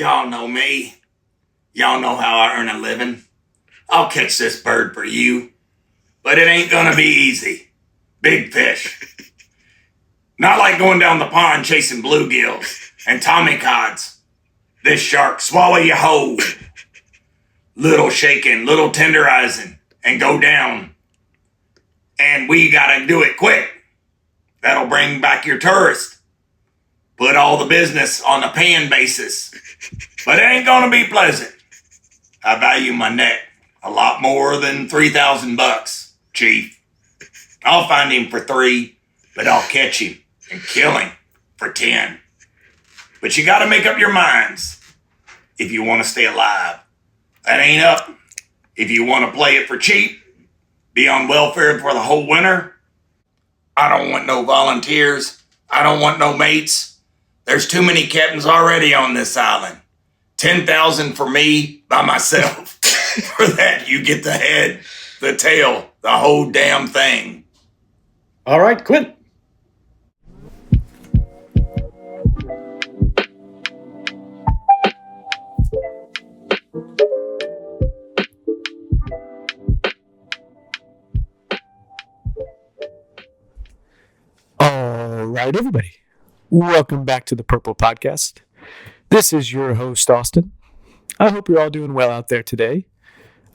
Y'all know me. Y'all know how I earn a living. I'll catch this bird for you. But it ain't gonna be easy. Big fish. Not like going down the pond chasing bluegills and Tommy cods. This shark swallow you whole. Little shaking, little tenderizing, and go down. And we gotta do it quick. That'll bring back your tourist. Put all the business on a paying basis. But it ain't gonna be pleasant. I value my neck a lot more than $3,000, Chief. I'll find him for 3, but I'll catch him and kill him for 10. But you gotta make up your minds if you want to stay alive. That ain't up. If you want to play it for cheap, be on welfare for the whole winter. I don't want no volunteers. I don't want no mates. There's too many captains already on this island. 10,000 for me by myself. For that, you get the head, the tail, the whole damn thing. All right, Quint. All right, everybody. Welcome back to the PRPL Podcast. This is your host, Austin. I hope you're all doing well out there today.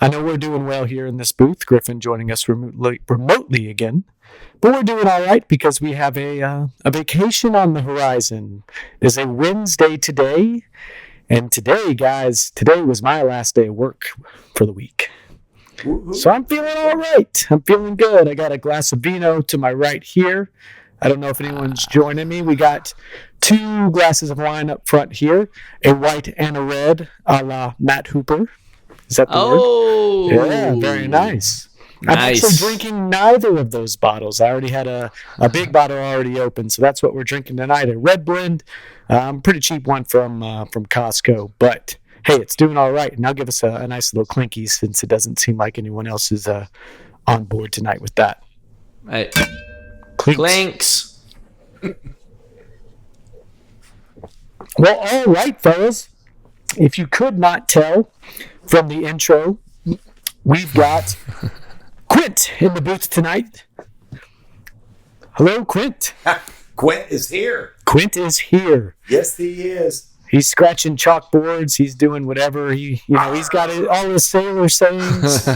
I know we're doing well here in this booth. Griffin joining us remotely again. But we're doing all right because we have a vacation on the horizon. It is a Wednesday today. And today, guys, today was my last day of work for the week. So I'm feeling all right. I'm feeling good. I got a glass of vino to my right here. I don't know if anyone's joining me. We got 2 glasses of wine up front here, a white and a red, a la Matt Hooper. Is that the word? Yeah, very nice. I'm actually drinking neither of those bottles. I already had a big bottle already open, so that's what we're drinking tonight, a red blend. Pretty cheap one from Costco, but hey, it's doing all right. And I'll give us a nice little clinky since it doesn't seem like anyone else is on board tonight with that. Hey. Clinks. Well, all right, fellas. If you could not tell from the intro, we've got Quint in the booth tonight. Hello, Quint. Quint is here. Quint is here. Yes, he is. He's scratching chalkboards. He's doing whatever. He's got all his sailor sayings.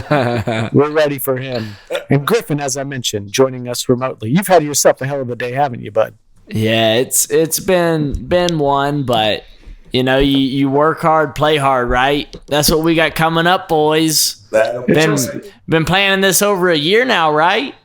We're ready for him. And Griffin, as I mentioned, joining us remotely. You've had yourself a hell of a day, haven't you, bud? Yeah, it's been one, but you work hard, play hard, right? That's what we got coming up, boys. Been planning this over a year now, right?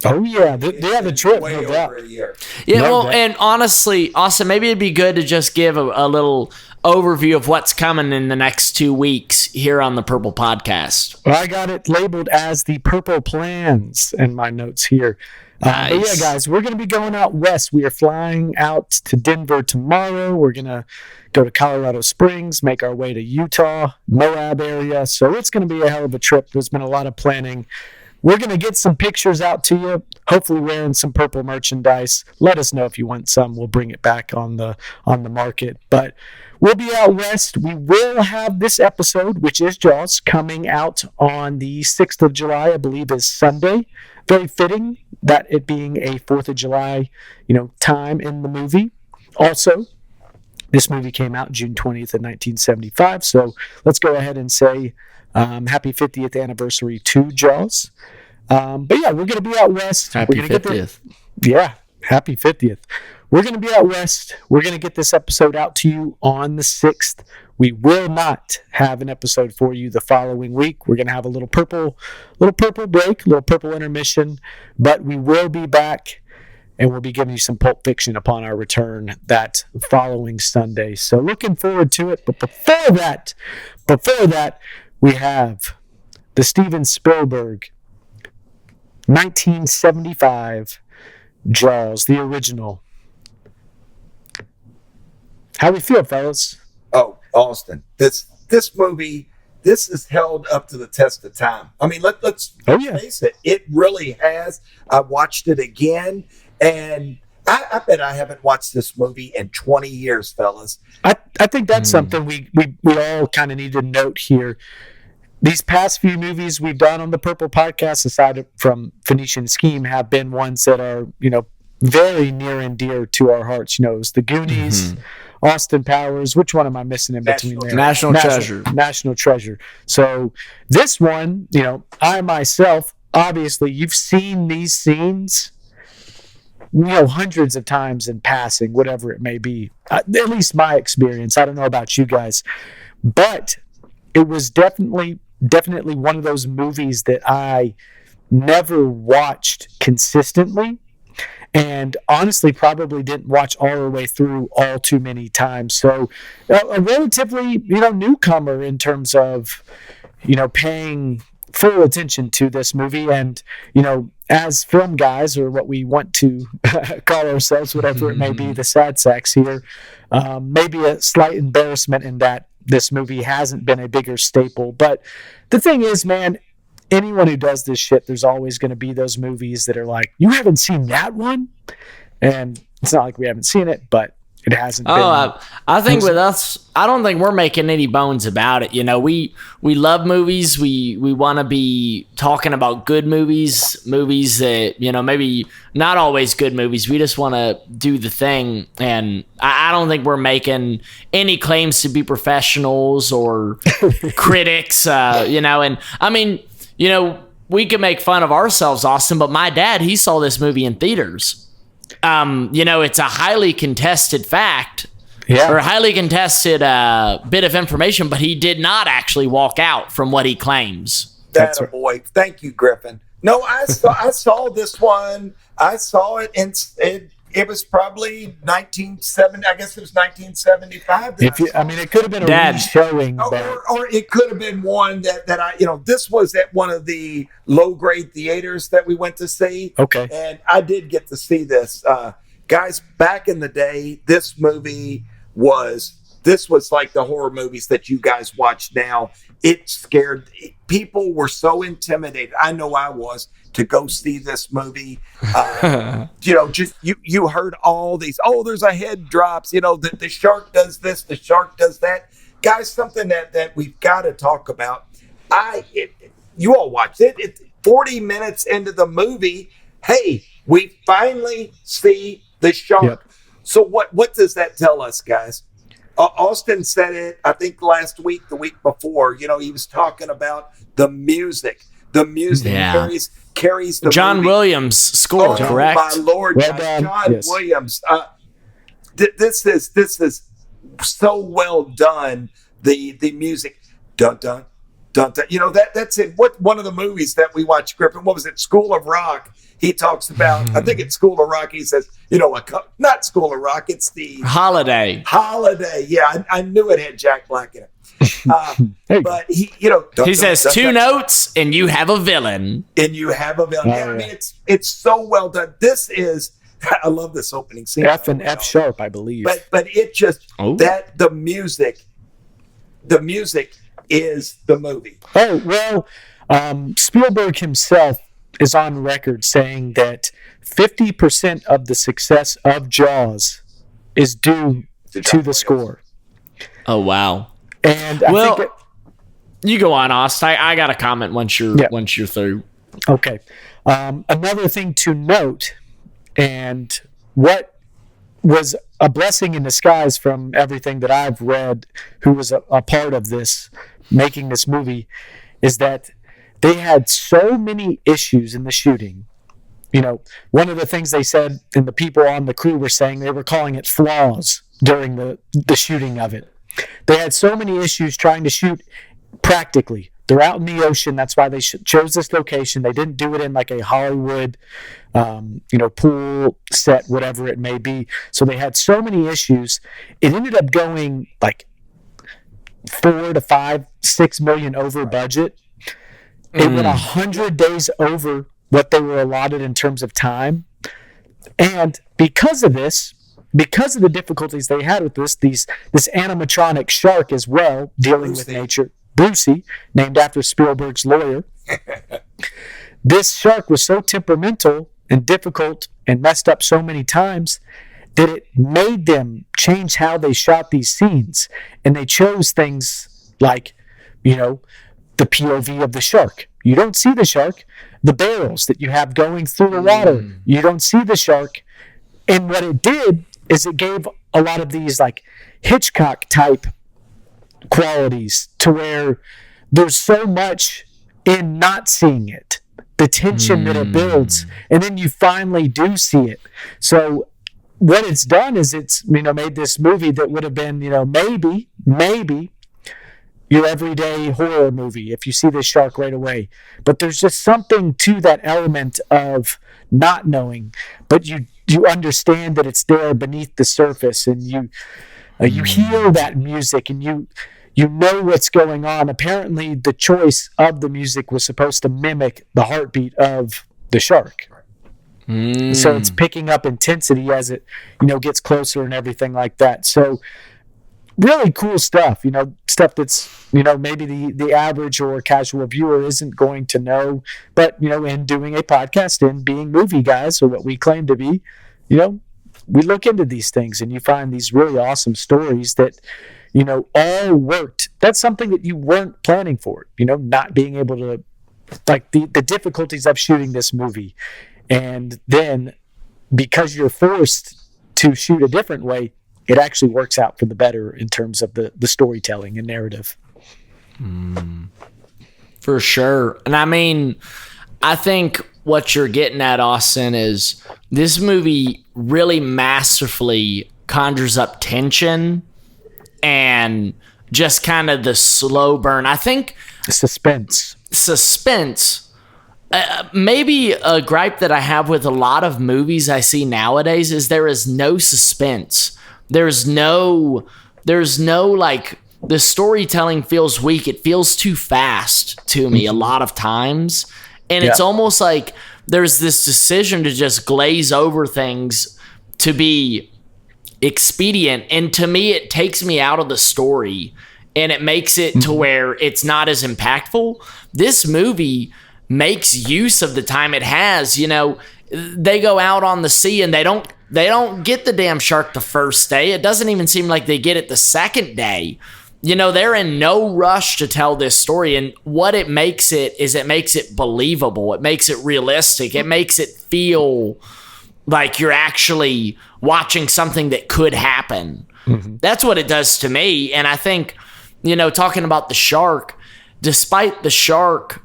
Oh, yeah. The trip. Way over a year. Yeah, well, and honestly, Austin, maybe it'd be good to just give a little overview of what's coming in the next 2 weeks here on the PRPL Podcast. Well, I got it labeled as the PRPL Plans in my notes here. Nice. But yeah, guys, we're going to be going out west. We are flying out to Denver tomorrow. We're going to go to Colorado Springs, make our way to Utah, Moab area. So it's going to be a hell of a trip. There's been a lot of planning. We're going to get some pictures out to you, hopefully wearing some PRPL merchandise. Let us know if you want some. We'll bring it back on the market. But we'll be out west. We will have this episode, which is Jaws, coming out on the 6th of July, I believe is Sunday. Very fitting that it being a 4th of July, time in the movie. Also, this movie came out June 20th of 1975. So let's go ahead and say happy 50th anniversary to Jaws. But yeah, we're going to be out west. Happy 50th. Yeah, happy 50th. We're going to be out west. We're going to get this episode out to you on the 6th. We will not have an episode for you the following week. We're going to have a little PRPL break, a little PRPL intermission, but we will be back and we'll be giving you some Pulp Fiction upon our return that following Sunday. So looking forward to it. But before that, we have the Steven Spielberg 1975 Jaws, the original. How we feel, fellas? Oh, Austin, this movie, this is held up to the test of time. I mean, let's face it. It really has. I watched it again, and I bet I haven't watched this movie in 20 years, fellas. I think that's something we all kind of need to note here. These past few movies we've done on the Purple Podcast, aside from Phoenician Scheme, have been ones that are, very near and dear to our hearts. It was The Goonies, Austin Powers. Which one am I missing in between there? National Treasure. National Treasure. So this one, I myself, obviously, you've seen these scenes, hundreds of times in passing, whatever it may be. At least my experience. I don't know about you guys, but it was definitely one of those movies that I never watched consistently, and honestly probably didn't watch all the way through all too many times. So a relatively, newcomer in terms of, paying full attention to this movie. And, as film guys, or what we want to call ourselves, whatever it may be, the sad sacks here, maybe a slight embarrassment in that this movie hasn't been a bigger staple. But the thing is, man, anyone who does this shit, there's always going to be those movies that are like, you haven't seen that one? And it's not like we haven't seen it, but it hasn't been. I think with us, I don't think we're making any bones about it. We love movies. We want to be talking about good movies that, maybe not always good movies. We just want to do the thing. And I don't think we're making any claims to be professionals or critics, and I mean, we can make fun of ourselves, Austin, but my dad, he saw this movie in theaters. It's a highly contested fact, or a highly contested bit of information, but he did not actually walk out from what he claims. That's a boy. Thank you, Griffin. No, I saw this one. I saw it, and it was probably 1970. I guess it was 1975. It could have been a re-showing, or it could have been one that I, this was at one of the low-grade theaters that we went to see. Okay, and I did get to see this, guys. Back in the day, this was like the horror movies that you guys watch now. It scared people. Were so intimidated. I know I was, to go see this movie. Just you heard all these. Oh, there's a head drops. The shark does this. The shark does that. Guys, something that we've got to talk about. You all watched it. 40 minutes into the movie, hey, we finally see the shark. Yep. So what does that tell us, guys? Austin said it, I think the week before, he was talking about the music. The music carries the John movie. Williams score, correct? My Lord, John Williams. This is so well done. The music, dun dun dun dun. That's it. One of the movies that we watched, Griffin? What was it? School of Rock. He talks about, I think it's School of Rock. He says, not School of Rock. It's the Holiday. Yeah, I knew it had Jack Black in it. But he says two notes and you have a villain. It's so well done. This is, I love this opening scene. F and F sharp, I believe. But it just, the music is the movie. Oh, well, Spielberg himself is on record saying that 50% of the success of Jaws is due to the score. Oh, wow. And you go on, Austin. I got a comment once you're through. Okay. Another thing to note, and what was a blessing in disguise from everything that I've read, who was a part of this, making this movie, is that they had so many issues in the shooting. One of the things they said, and the people on the crew were saying, they were calling it flaws during the shooting of it. They had so many issues trying to shoot practically. They're out in the ocean. That's why they chose this location. They didn't do it in like a Hollywood, pool set, whatever it may be. So they had so many issues. It ended up going like $4 to $5, $6 million over budget. It went 100 days over what they were allotted in terms of time. And because of this, because of the difficulties they had with this animatronic shark as well, dealing with nature, Brucey, named after Spielberg's lawyer, this shark was so temperamental and difficult and messed up so many times that it made them change how they shot these scenes. And they chose things like, the POV of the shark. You don't see the shark. The barrels that you have going through the water, you don't see the shark. And what it did is it gave a lot of these like Hitchcock type qualities to where there's so much in not seeing it, the tension that it builds, and then you finally do see it. So what it's done is it's made this movie that would have been maybe your everyday horror movie if you see this shark right away. But there's just something to that element of not knowing, but you understand that it's there beneath the surface, and you hear that music, and you know what's going on. Apparently, the choice of the music was supposed to mimic the heartbeat of the shark. So it's picking up intensity as it, gets closer and everything like that. So really cool stuff, stuff that's, maybe the average or casual viewer isn't going to know. But, in doing a podcast and being movie guys, or what we claim to be, we look into these things and you find these really awesome stories that, all worked. That's something that you weren't planning for, not being able to, like the difficulties of shooting this movie. And then because you're forced to shoot a different way, it actually works out for the better in terms of the storytelling and narrative. For sure. And I think what you're getting at, Austin, is this movie really masterfully conjures up tension and just kind of the slow burn. I think Suspense. Maybe a gripe that I have with a lot of movies I see nowadays is there is no suspense. There's no like, the storytelling feels weak. It feels too fast to me a lot of times. And it's almost like there's this decision to just glaze over things to be expedient. And to me, it takes me out of the story and it makes it to where it's not as impactful. This movie makes use of the time it has. They go out on the sea and they don't get the damn shark the first day. It doesn't even seem like they get it the second day. They're in no rush to tell this story. And what it makes it believable. It makes it realistic. It makes it feel like you're actually watching something that could happen. That's what it does to me. And I think, talking about the shark, despite the shark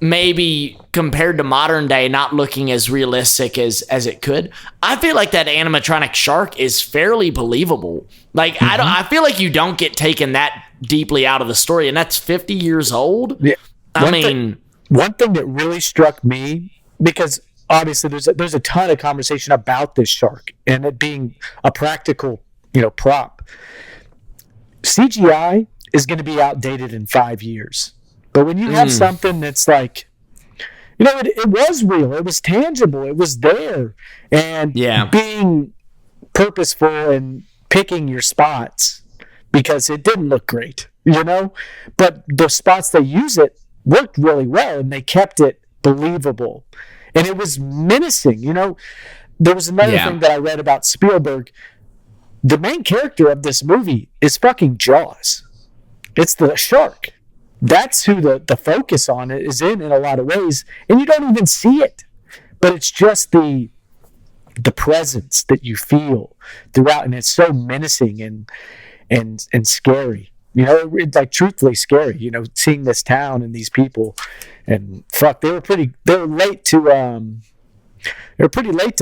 maybe compared to modern day not looking as realistic as it could, I feel like that animatronic shark is fairly believable. Like, I feel like you don't get taken that deeply out of the story, and that's 50 years old. Yeah. One thing that really struck me, because obviously there's a ton of conversation about this shark and it being a practical, prop. CGI is going to be outdated in 5 years. But when you have something that's like, it was real, it was tangible, it was there, and being purposeful and picking your spots because it didn't look great, but the spots they use it worked really well and they kept it believable. And it was menacing, There was another thing that I read about Spielberg. The main character of this movie is fucking Jaws. It's the shark. That's who the focus on it is in a lot of ways. And you don't even see it. But it's just the presence that you feel throughout. And it's so menacing and scary. It's like truthfully scary, seeing this town and these people. And fuck, they were pretty late to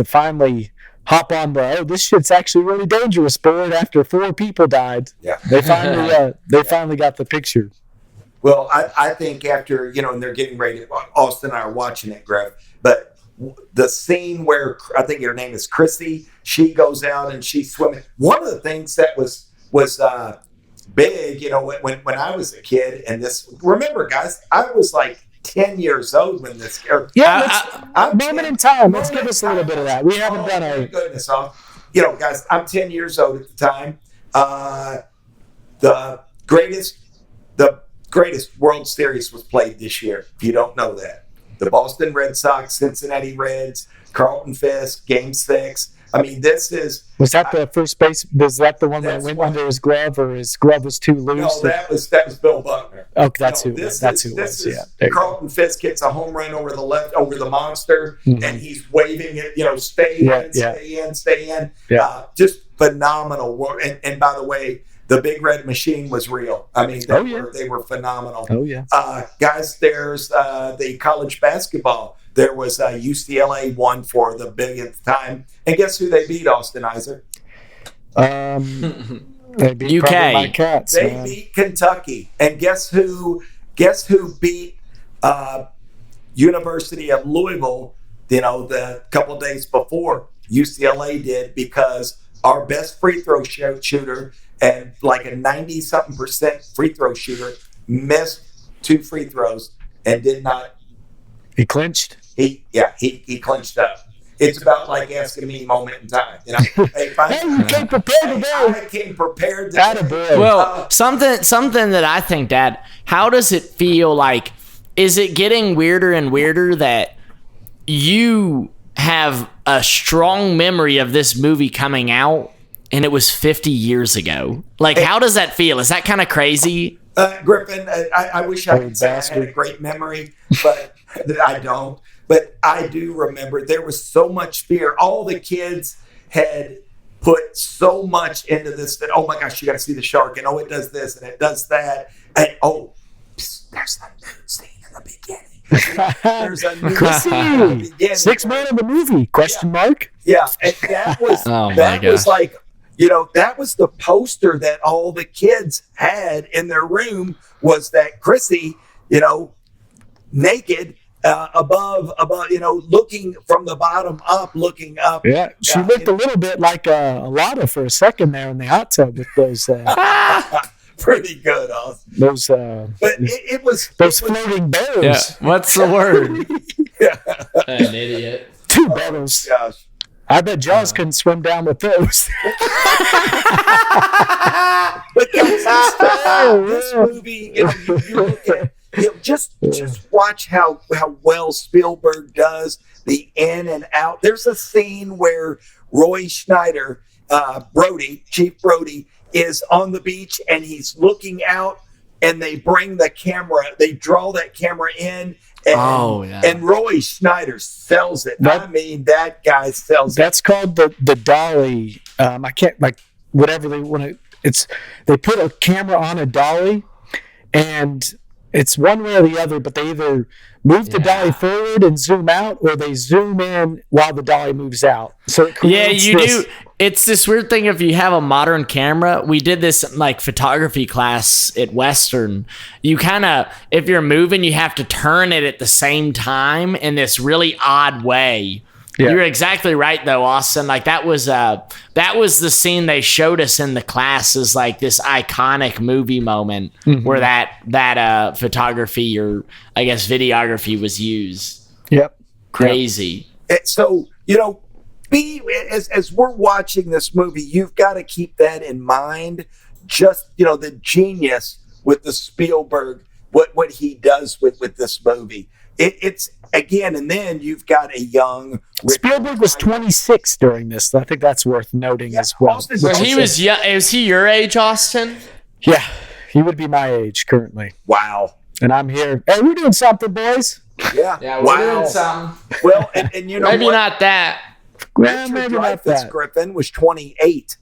finally hop on this shit's actually really dangerous, bird, after 4 people died. Yeah. They finally got the picture. Well, I think after, and they're getting ready, Austin and I are watching it, Griff, but the scene where I think her name is Chrissy, she goes out and she's swimming. One of the things that was big, when I was a kid, and remember, guys, I was like 10 years old when this. Moment in time. Let's give us a little bit of that. We haven't done our goodness off. Guys, I'm 10 years old at the time. The greatest World Series was played this year, if you don't know that. The Boston Red Sox, Cincinnati Reds, Carlton Fisk, Game 6. I mean, this is... Was that the first base? Was that the one that went under his glove, or his glove was too loose? No, that was Bill Buckner. Oh, that's who. That's who it was. Yeah. Carlton Fisk hits a home run over the monster, and he's waving it. Stay in. Yeah. Just phenomenal work. And by the way, the Big Red Machine was real. I mean, they were phenomenal. Oh yeah. Guys, there's the college basketball. There was UCLA won for the billionth time, and guess who they beat, Austin Iser? They beat UK. My Cats. They beat Kentucky, and guess who beat University of Louisville? The couple of days before UCLA did, because our best free throw shooter and like a 90-something% free throw shooter missed 2 free throws and did not. He clinched. He clinched up. It's about like asking me moment in time. Hey, you came prepared today. I came prepared today. Well, something that I think, Dad, how does it feel like? Is it getting weirder and weirder that you have a strong memory of this movie coming out and it was 50 years ago? Like, how does that feel? Is that kind of crazy? Griffin, I wish I could say I had a great memory, but I don't. But I do remember there was so much fear. All the kids had put so much into this that, oh my gosh, you got to see the shark, and oh, it does this and it does that, and oh, there's a nude scene in the beginning. There's a nude scene in the beginning. 6 man in the movie? Question mark? Yeah, and that was was like, that was the poster that all the kids had in their room, was that Chrissy, naked. Above, looking from the bottom up, looking up. Yeah, she looked a little bit like Alana for a second there in the hot tub with those. Pretty good, Austin. Those. But it was floating bellows. Yeah. What's the word? An idiot. 2 bellows. Gosh. I bet Jaws couldn't swim down with those. But this movie, you look at. Just watch how well Spielberg does the in and out. There's a scene where Roy Schneider, Chief Brody, is on the beach and he's looking out, and they bring the camera, they draw that camera in, and Roy Schneider sells it. That guy sells it. That's called the dolly. I can't, like, whatever they want to. They put a camera on a dolly, and it's one way or the other, but they either move the dolly forward and zoom out, or they zoom in while the dolly moves out. So it creates do. It's this weird thing. If you have a modern camera, we did this in, like, photography class at Western. You kind of, if you're moving, you have to turn it at the same time in this really odd way. Yeah. You're exactly right, though, Austin. Like, that was the scene they showed us in the class, as like this iconic movie moment where that photography, or I guess videography, was used. Yep, crazy. So as we're watching this movie, you've got to keep that in mind. Just the genius with the Spielberg, what he does with this movie. It's again, and then you've got a young Spielberg was 26 during this. I think that's worth noting as well. So he was young. Is he your age, Austin? Yeah, he would be my age currently. Wow. And I'm here. Hey, we're doing something, boys. Yeah, we're doing something. Well, and maybe what? Not that. Well, maybe not that. Griffin was 28.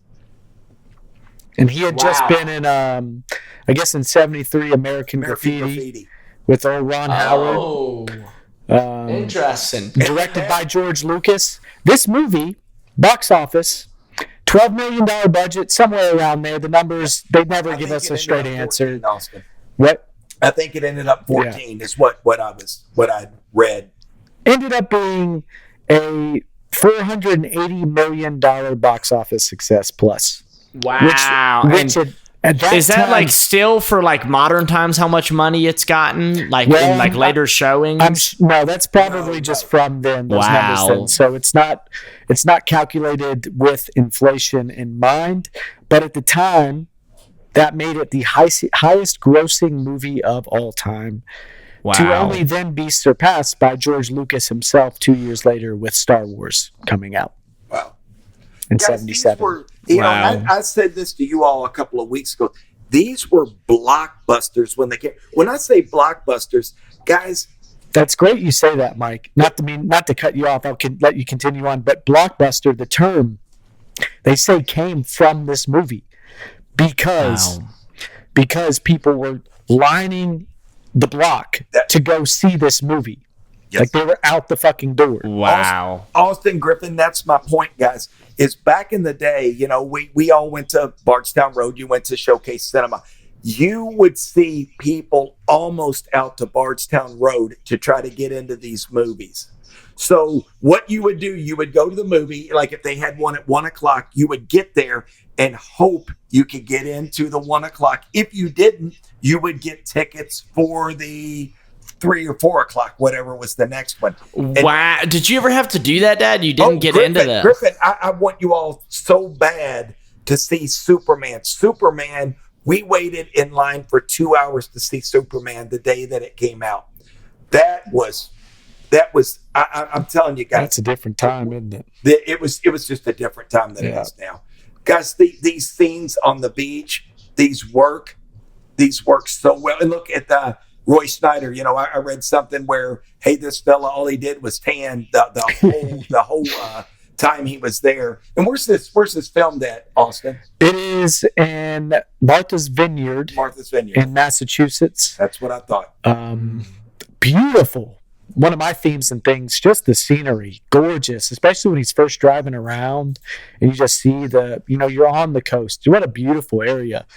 And he had just been in, I guess, in 73, American Graffiti. With old Ron Howard. Interesting. Directed by George Lucas. This movie, box office, $12 million budget, somewhere around there. The numbers, they never give us a straight answer. 14, what? I think it ended up 14 is what I read. Ended up being a $480 million box office success plus. Wow. Which is that like still for like modern times how much money it's gotten, like in like later showings? No, that's probably just from then. Those numbers then. So it's not calculated with inflation in mind, but at the time that made it the highest grossing movie of all time. to only then be surpassed by George Lucas himself 2 years later with Star Wars coming out. Wow. In Guys, 77. You know, I said this to you all a couple of weeks ago. These were blockbusters when they came. When I say blockbusters, guys. That's great you say that, Mike. Not to cut you off, I'll let you continue on. But blockbuster, the term, they say came from this movie because people were lining the block to go see this movie. Yes. Like they were out the fucking door. Wow. Austin Griffin, that's my point, guys. Is back in the day, you know, we all went to Bardstown Road. You went to Showcase Cinema. You would see people almost out to Bardstown Road to try to get into these movies. So what you would do, you would go to the movie, like if they had one at 1 o'clock, you would get there and hope you could get into the 1 o'clock. If you didn't, you would get tickets for the 3 or 4 o'clock, whatever was the next one. Wow. Did you ever have to do that, Dad? You didn't get into that? Griffin, I want you all so bad to see Superman. Superman, we waited in line for 2 hours to see Superman the day that it came out. That was, I'm telling you guys. That's a different time, isn't it? It was just a different time than it is now. Guys, these scenes on the beach, these work so well. And look at Roy Snyder. You know, I read something where, hey, this fella, all he did was tan the whole time he was there. And where's this filmed at, Austin? It is in Martha's Vineyard in Massachusetts. That's what I thought. Beautiful. One of my themes and things, just the scenery, gorgeous, especially when he's first driving around and you just see you're on the coast. What a beautiful area.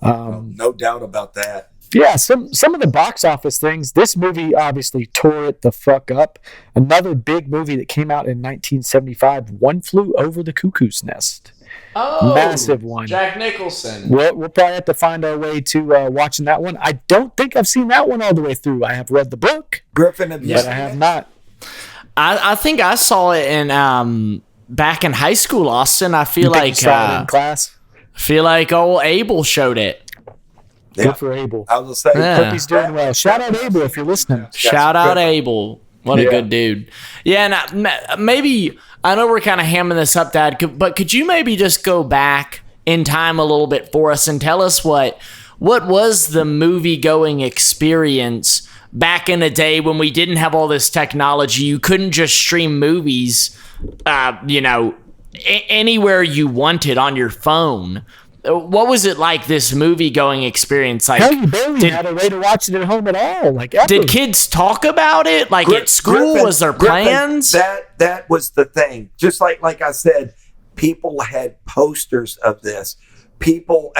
No doubt about that. Yeah, some of the box office things, this movie obviously tore it the fuck up. Another big movie that came out in 1975, One Flew Over the Cuckoo's Nest. Oh, massive one. Jack Nicholson. We'll probably have to find our way to watching that one. I don't think I've seen that one all the way through. I have read the book, Griffin, but I have not. I think I saw it in back in high school, Austin. I feel like you saw it in class. I feel like old Abel showed it. Good for Abel. I was saying, hope he's doing well. Shout out Abel if you're listening. Shout out Abel. What a good dude. Yeah, and maybe, I know we're kind of hamming this up, Dad, but could you maybe just go back in time a little bit for us and tell us what was the movie-going experience back in the day when we didn't have all this technology? You couldn't just stream movies, anywhere you wanted on your phone. What was it like, this movie-going experience? Like, hell, you barely had a way to watch it at home at all. Like, ever. Did kids talk about it? Like, at school, was there plans? That was the thing. Just like I said, people had posters of this. People,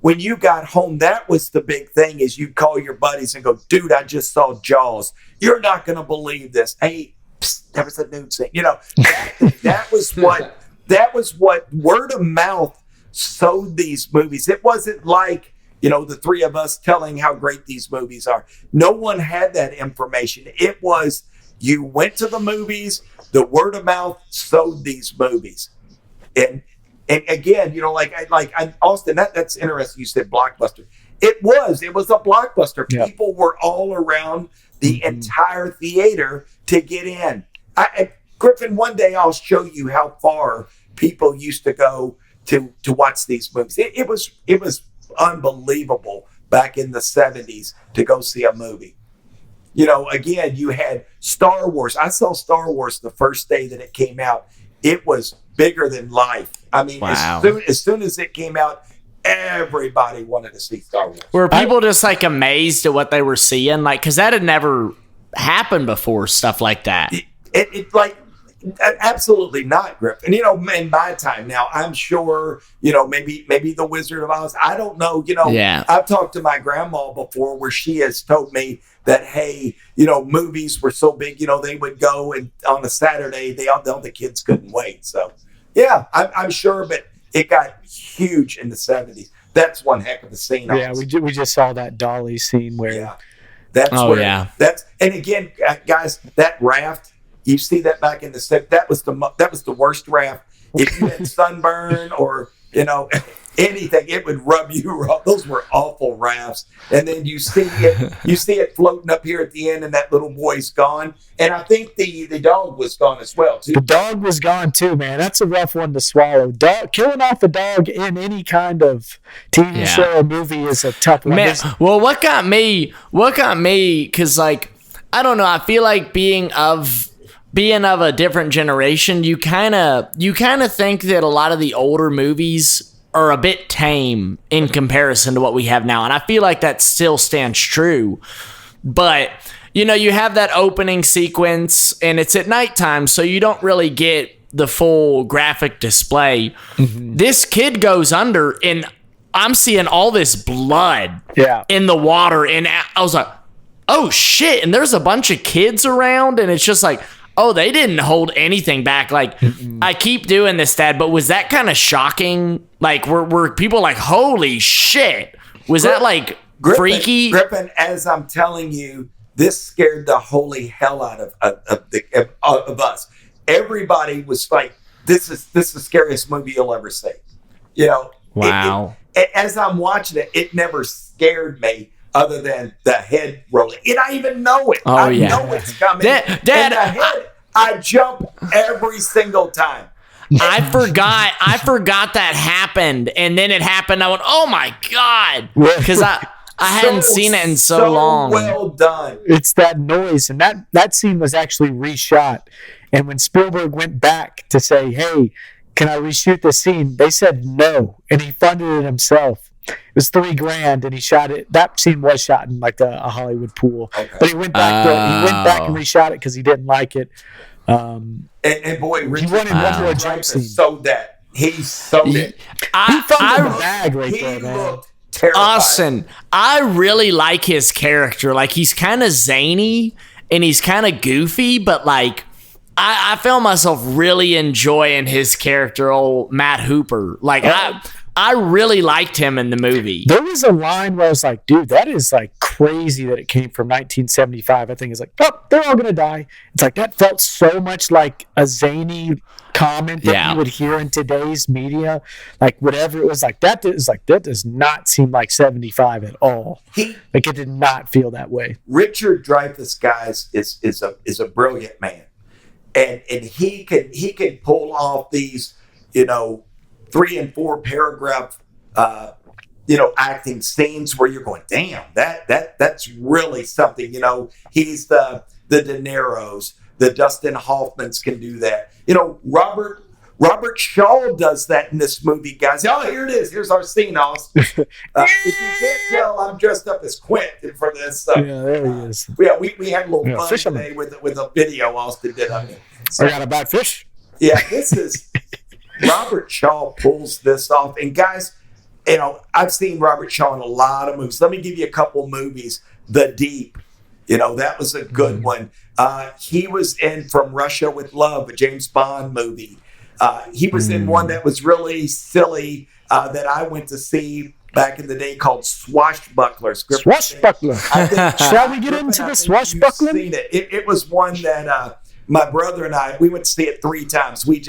when you got home, that was the big thing, is you'd call your buddies and go, dude, I just saw Jaws. You're not going to believe this. Hey, psst, there was a nude scene. That was what word of mouth sold these movies. It wasn't like, the three of us telling how great these movies are. No one had that information. It was, you went to the movies, the word of mouth sold these movies. And again, Austin, that's interesting. You said Blockbuster. It was a Blockbuster. Yeah. People were all around the entire theater to get in. Griffin, one day I'll show you how far people used to go to watch these movies. It was unbelievable back in the 70s to go see a movie. Again, you had Star Wars. I saw Star Wars the first day that it came out. It was bigger than life. I mean, wow. as soon as it came out, everybody wanted to see Star Wars. Were people just like amazed at what they were seeing? Like, because that had never happened before, stuff like that. Absolutely not, Griffin. In my time now, I'm sure, maybe the Wizard of Oz. I don't know. Yeah. I've talked to my grandma before where she has told me that, hey, movies were so big, they would go, and on a Saturday, the kids couldn't wait. So, yeah, I'm sure, but it got huge in the 70s. That's one heck of a scene. Yeah, we just saw that Dolly scene where. Yeah. And again, guys, that raft. You see that back in the set. That was the worst raft. If you had sunburn or it anything, it would rub you wrong. Those were awful rafts. And then you see it floating up here at the end, and that little boy's gone. And I think the dog was gone as well, too. The dog was gone too, man. That's a rough one to swallow. Killing off a dog in any kind of TV show or movie is a tough one. Man, well, what got me? Because like, I don't know. I feel like being of a different generation, you kind of think that a lot of the older movies are a bit tame in comparison to what we have now, and I feel like that still stands true. But you know, you have that opening sequence, and it's at nighttime, so you don't really get the full graphic display. Mm-hmm. This kid goes under, and I'm seeing all this blood in the water, and I was like, oh shit, and there's a bunch of kids around, and it's just like, oh, they didn't hold anything back. Like, I keep doing this, Dad, but was that kind of shocking? Like, were people like, holy shit? Was that like freaky? Griffin, as I'm telling you, this scared the holy hell out of us. Everybody was like, this is the scariest movie you'll ever see. You know, wow. As I'm watching it, it never scared me. Other than the head rolling. And I even know it. I know it's coming. Dad, and the head, I jump every single time. I forgot that happened. And then it happened. I went, oh my God. Because I hadn't seen it in so long. Well done. It's that noise. And that scene was actually reshot. And when Spielberg went back to say, hey, can I reshoot this scene? They said no. And he funded it himself. It was $3,000, and he shot it. That scene was shot in like a Hollywood pool, but he went back. He went back and reshot it because he didn't like it. And boy, Richard, he wanted one more jump scene. Sold that. He sold it. He found the bag right there, man. Looked terrified. Austin, I really like his character. Like, he's kind of zany and he's kind of goofy, but like, I found myself really enjoying his character, old Matt Hooper. Like, I really liked him in the movie. There was a line where I was like, dude, that is like crazy that it came from 1975. I think it's like, oh, they're all going to die. It's like, that felt so much like a zany comment that you would hear in today's media. Like, whatever it was, like, that does not seem like 75 at all. Like, it did not feel that way. Richard Dreyfuss, guys, is a brilliant man. And he can pull off these, 3 and 4 paragraph, acting scenes where you're going, damn, that's really something. He's the De Niro's, the Dustin Hoffmans can do that. Robert Shaw does that in this movie, guys. Oh, here it is. Here's our scene, Austin. If you can't tell, I'm dressed up as Quint for this. Yeah, there he is. Yeah, we had a little fun today with a video Austin did of me. I got about fish. Yeah, this is Robert Shaw pulls this off. And guys, I've seen Robert Shaw in a lot of movies. Let me give you a couple movies. The Deep, that was a good one. He was in From Russia with Love, a James Bond movie. He was in one that was really silly that I went to see back in the day called Swashbucklers. Swashbuckler. Shall we get into the swashbuckling? Seen it. It was one that my brother and I, we went to see it 3 times. We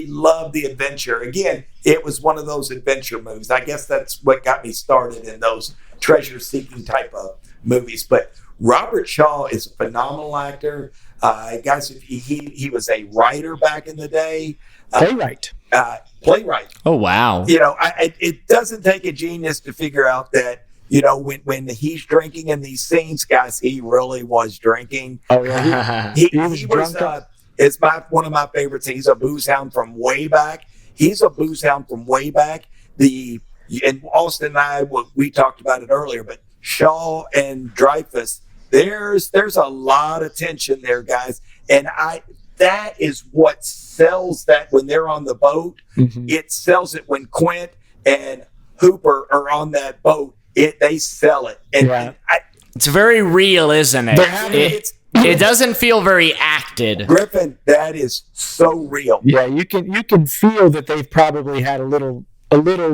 loved the adventure. Again, it was one of those adventure movies. I guess that's what got me started in those treasure-seeking type of movies. But Robert Shaw is a phenomenal actor. Guys, he was a writer back in the day. Playwright. Oh, wow. It doesn't take a genius to figure out that, when he's drinking in these scenes, guys, he really was drinking. Oh, yeah. He was it's one of my favorites. He's a booze hound from way back. And Austin and I, we talked about it earlier, but Shaw and Dreyfuss, there's a lot of tension there, guys. And that is what sells that when they're on the boat. Mm-hmm. It sells it when Quint and Hooper are on that boat. They sell it. And it's very real, isn't it? It doesn't feel very acted. Griffin, that is so real. Yeah, you can feel that they've probably had a little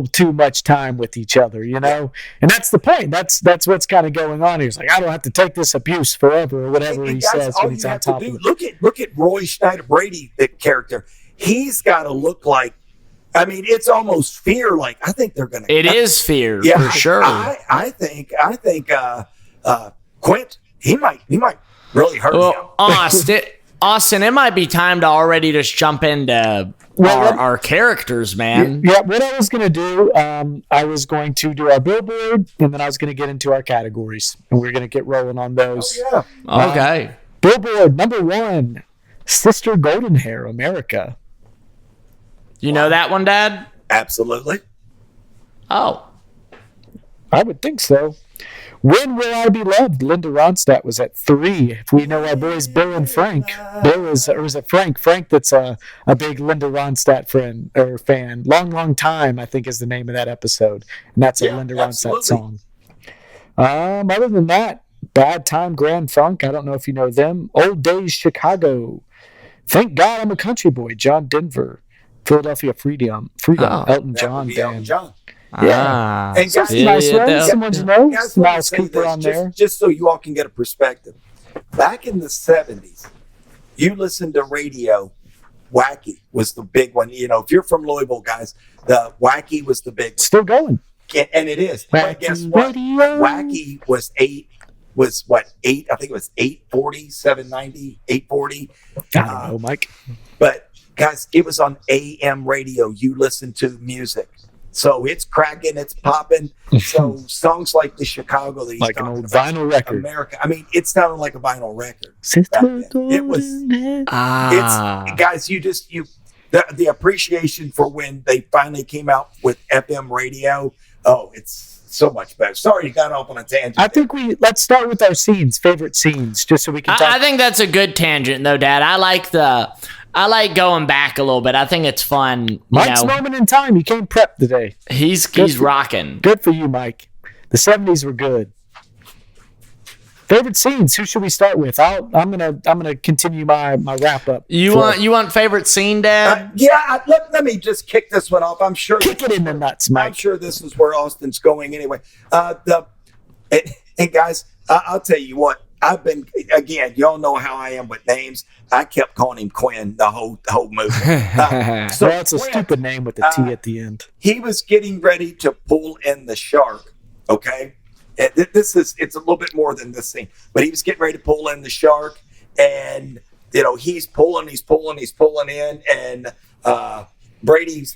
too much time with each other, and that's the point. That's what's kind of going on here. It's like, I don't have to take this abuse forever or whatever he says when he's on top of it. Look at Roy Schneider Brody, the character. He's got to look like, I mean, it's almost fear. Like, I think they're going to. It is fear, Yeah, for sure. I think Quint, he might really hurt him. Well, Austin, it might be time to already just jump into our characters, man. Yeah, what I was going to do, I was going to do our billboard, and then I was going to get into our categories, and we're going to get rolling on those. Oh, yeah. Okay. Billboard, number 1, Sister Goldenhair, America. You know that one, Dad? Absolutely. Oh. I would think so. When Will I Be Loved? Linda Ronstadt was at 3. If we know our boys Bill and Frank. Bill is, or is it Frank? Frank that's a big Linda Ronstadt fan. Long Time, I think, is the name of that episode. And that's a Linda Ronstadt song. Other than that, Bad Time Grand Funk. I don't know if you know them. Old Days Chicago. Thank God I'm a Country Boy. John Denver. Philadelphia Freedom. Elton John band. John. Yeah. And guys, nice one. Someone you know. Guys, Miles Cooper on there. Just so you all can get a perspective. Back in the 70s, you listened to radio. Wacky was the big one. You know, if you're from Louisville, guys, the Wacky was the big one. Still going. And it is. Wacky but guess what? radio. Wacky was eight. I think it was 840, 790, 840. I don't know, Mike. But guys, it was on AM radio. You listen to music. So it's cracking, it's popping. So songs like the Chicago that he's Like an talking old about, vinyl record. America. I mean, it sounded like a vinyl record. It was. It's guys. The appreciation for when they finally came out with FM radio. Oh, it's so much better. Sorry, you got off on a tangent. I think let's start with our favorite scenes, just so we can talk. I think that's a good tangent, though, Dad. I like going back a little bit. I think it's fun. Mike's moment in time. He came prepped today. He's rocking. Good for you, Mike. The 70s were good. Favorite scenes. Who should we start with? I'm gonna continue my wrap up. You want favorite scene, Dad? Let me just kick this one off. I'm sure. Kick it in the nuts, Mike. I'm sure this is where Austin's going anyway. And guys, I'll tell you what. I've been, again, y'all know how I am with names. I kept calling him Quinn the whole movie. So that's a stupid name with the T at the end. He was getting ready to pull in the shark. Okay. And it's a little bit more than this scene, but he was getting ready to pull in the shark, and he's pulling in, and Brady's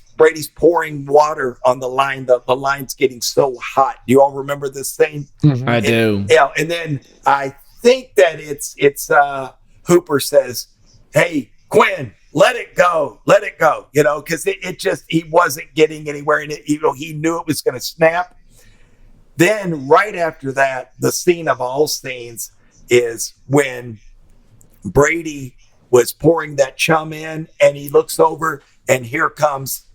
pouring water on the line. The line's getting so hot. Do you all remember this scene? Mm-hmm. I do. Yeah, and then I think that it's Hooper says, "Hey, Quinn, let it go," because he wasn't getting anywhere, and he knew it was going to snap. Then right after that, the scene of all scenes is when Brady was pouring that chum in, and he looks over, and here comes,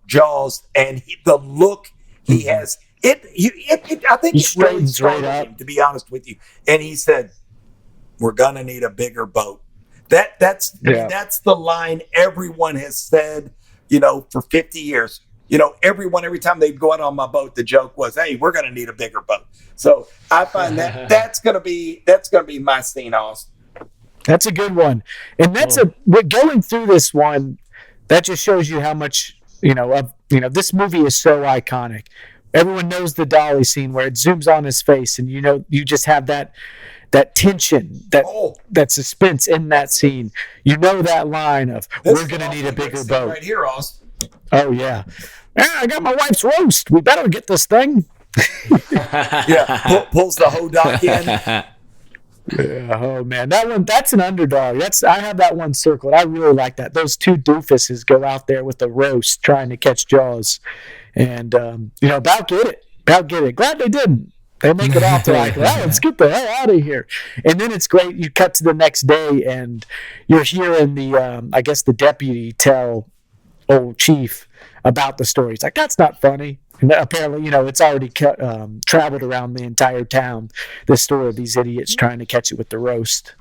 Jaws, and the look he has. I think it really startled him, to be honest with you. And he said, "We're gonna need a bigger boat." That's the line everyone has said, for 50 years. Every time they'd go out on my boat, the joke was, "Hey, we're going to need a bigger boat." So I find that's going to be my scene, Austin. That's a good one, and we're going through this one. That just shows you how much this movie is so iconic. Everyone knows the Dolly scene where it zooms on his face, and you just have that tension, that suspense in that scene. That line of "We're going to need a bigger boat." Right here, Austin. Oh yeah. I got my wife's roast. We better get this thing. Pulls the hodak in. Yeah, oh man, that's an underdog. I have that one circled. I really like that. Those two doofuses go out there with the roast trying to catch Jaws, and about get it. Glad they didn't. They make it out to let's get the hell out of here. And then it's great. You cut to the next day, and you're hearing the deputy tell old Chief about the story. It's like, that's not funny. And apparently, it's already traveled around the entire town, the story of these idiots trying to catch it with the roast.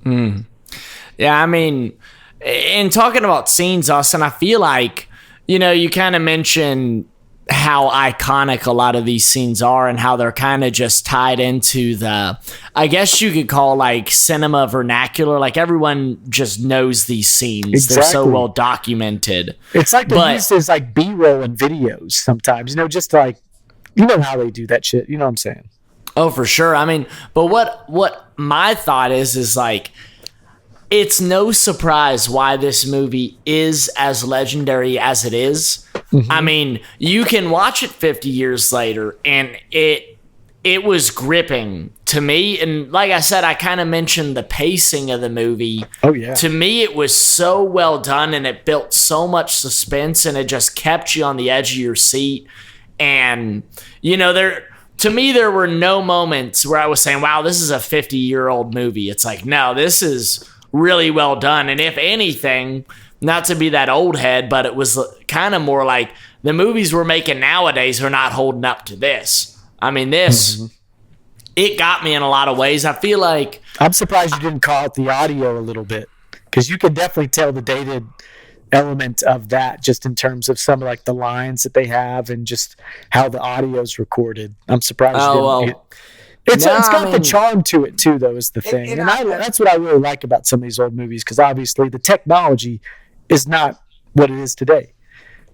Yeah, I mean, in talking about scenes, Austin, I feel like, you kind of mentioned how iconic a lot of these scenes are and how they're kind of just tied into the, I guess you could call like cinema vernacular. Like everyone just knows these scenes. Exactly. They're so well documented. It's like they're used as like B-roll in videos sometimes, just like, how they do that shit. You know what I'm saying? Oh, for sure. I mean, but what my thought is like, it's no surprise why this movie is as legendary as it is. Mm-hmm. I mean, you can watch it 50 years later, and it was gripping to me. And like I said, I kind of mentioned the pacing of the movie. Oh, yeah. To me, it was so well done, and it built so much suspense, and it just kept you on the edge of your seat. And, to me, there were no moments where I was saying, wow, this is a 50-year-old movie. It's like, no, this is really well done. And if anything, not to be that old head, but it was kind of more like the movies we're making nowadays are not holding up to this. I mean, it got me in a lot of ways. I feel like... I'm surprised you didn't call out the audio a little bit, because you can definitely tell the dated element of that just in terms of some of like the lines that they have and just how the audio is recorded. I'm surprised you didn't... It's got the charm to it too, though, is the thing. And that's what I really like about some of these old movies, because obviously the technology is not what it is today.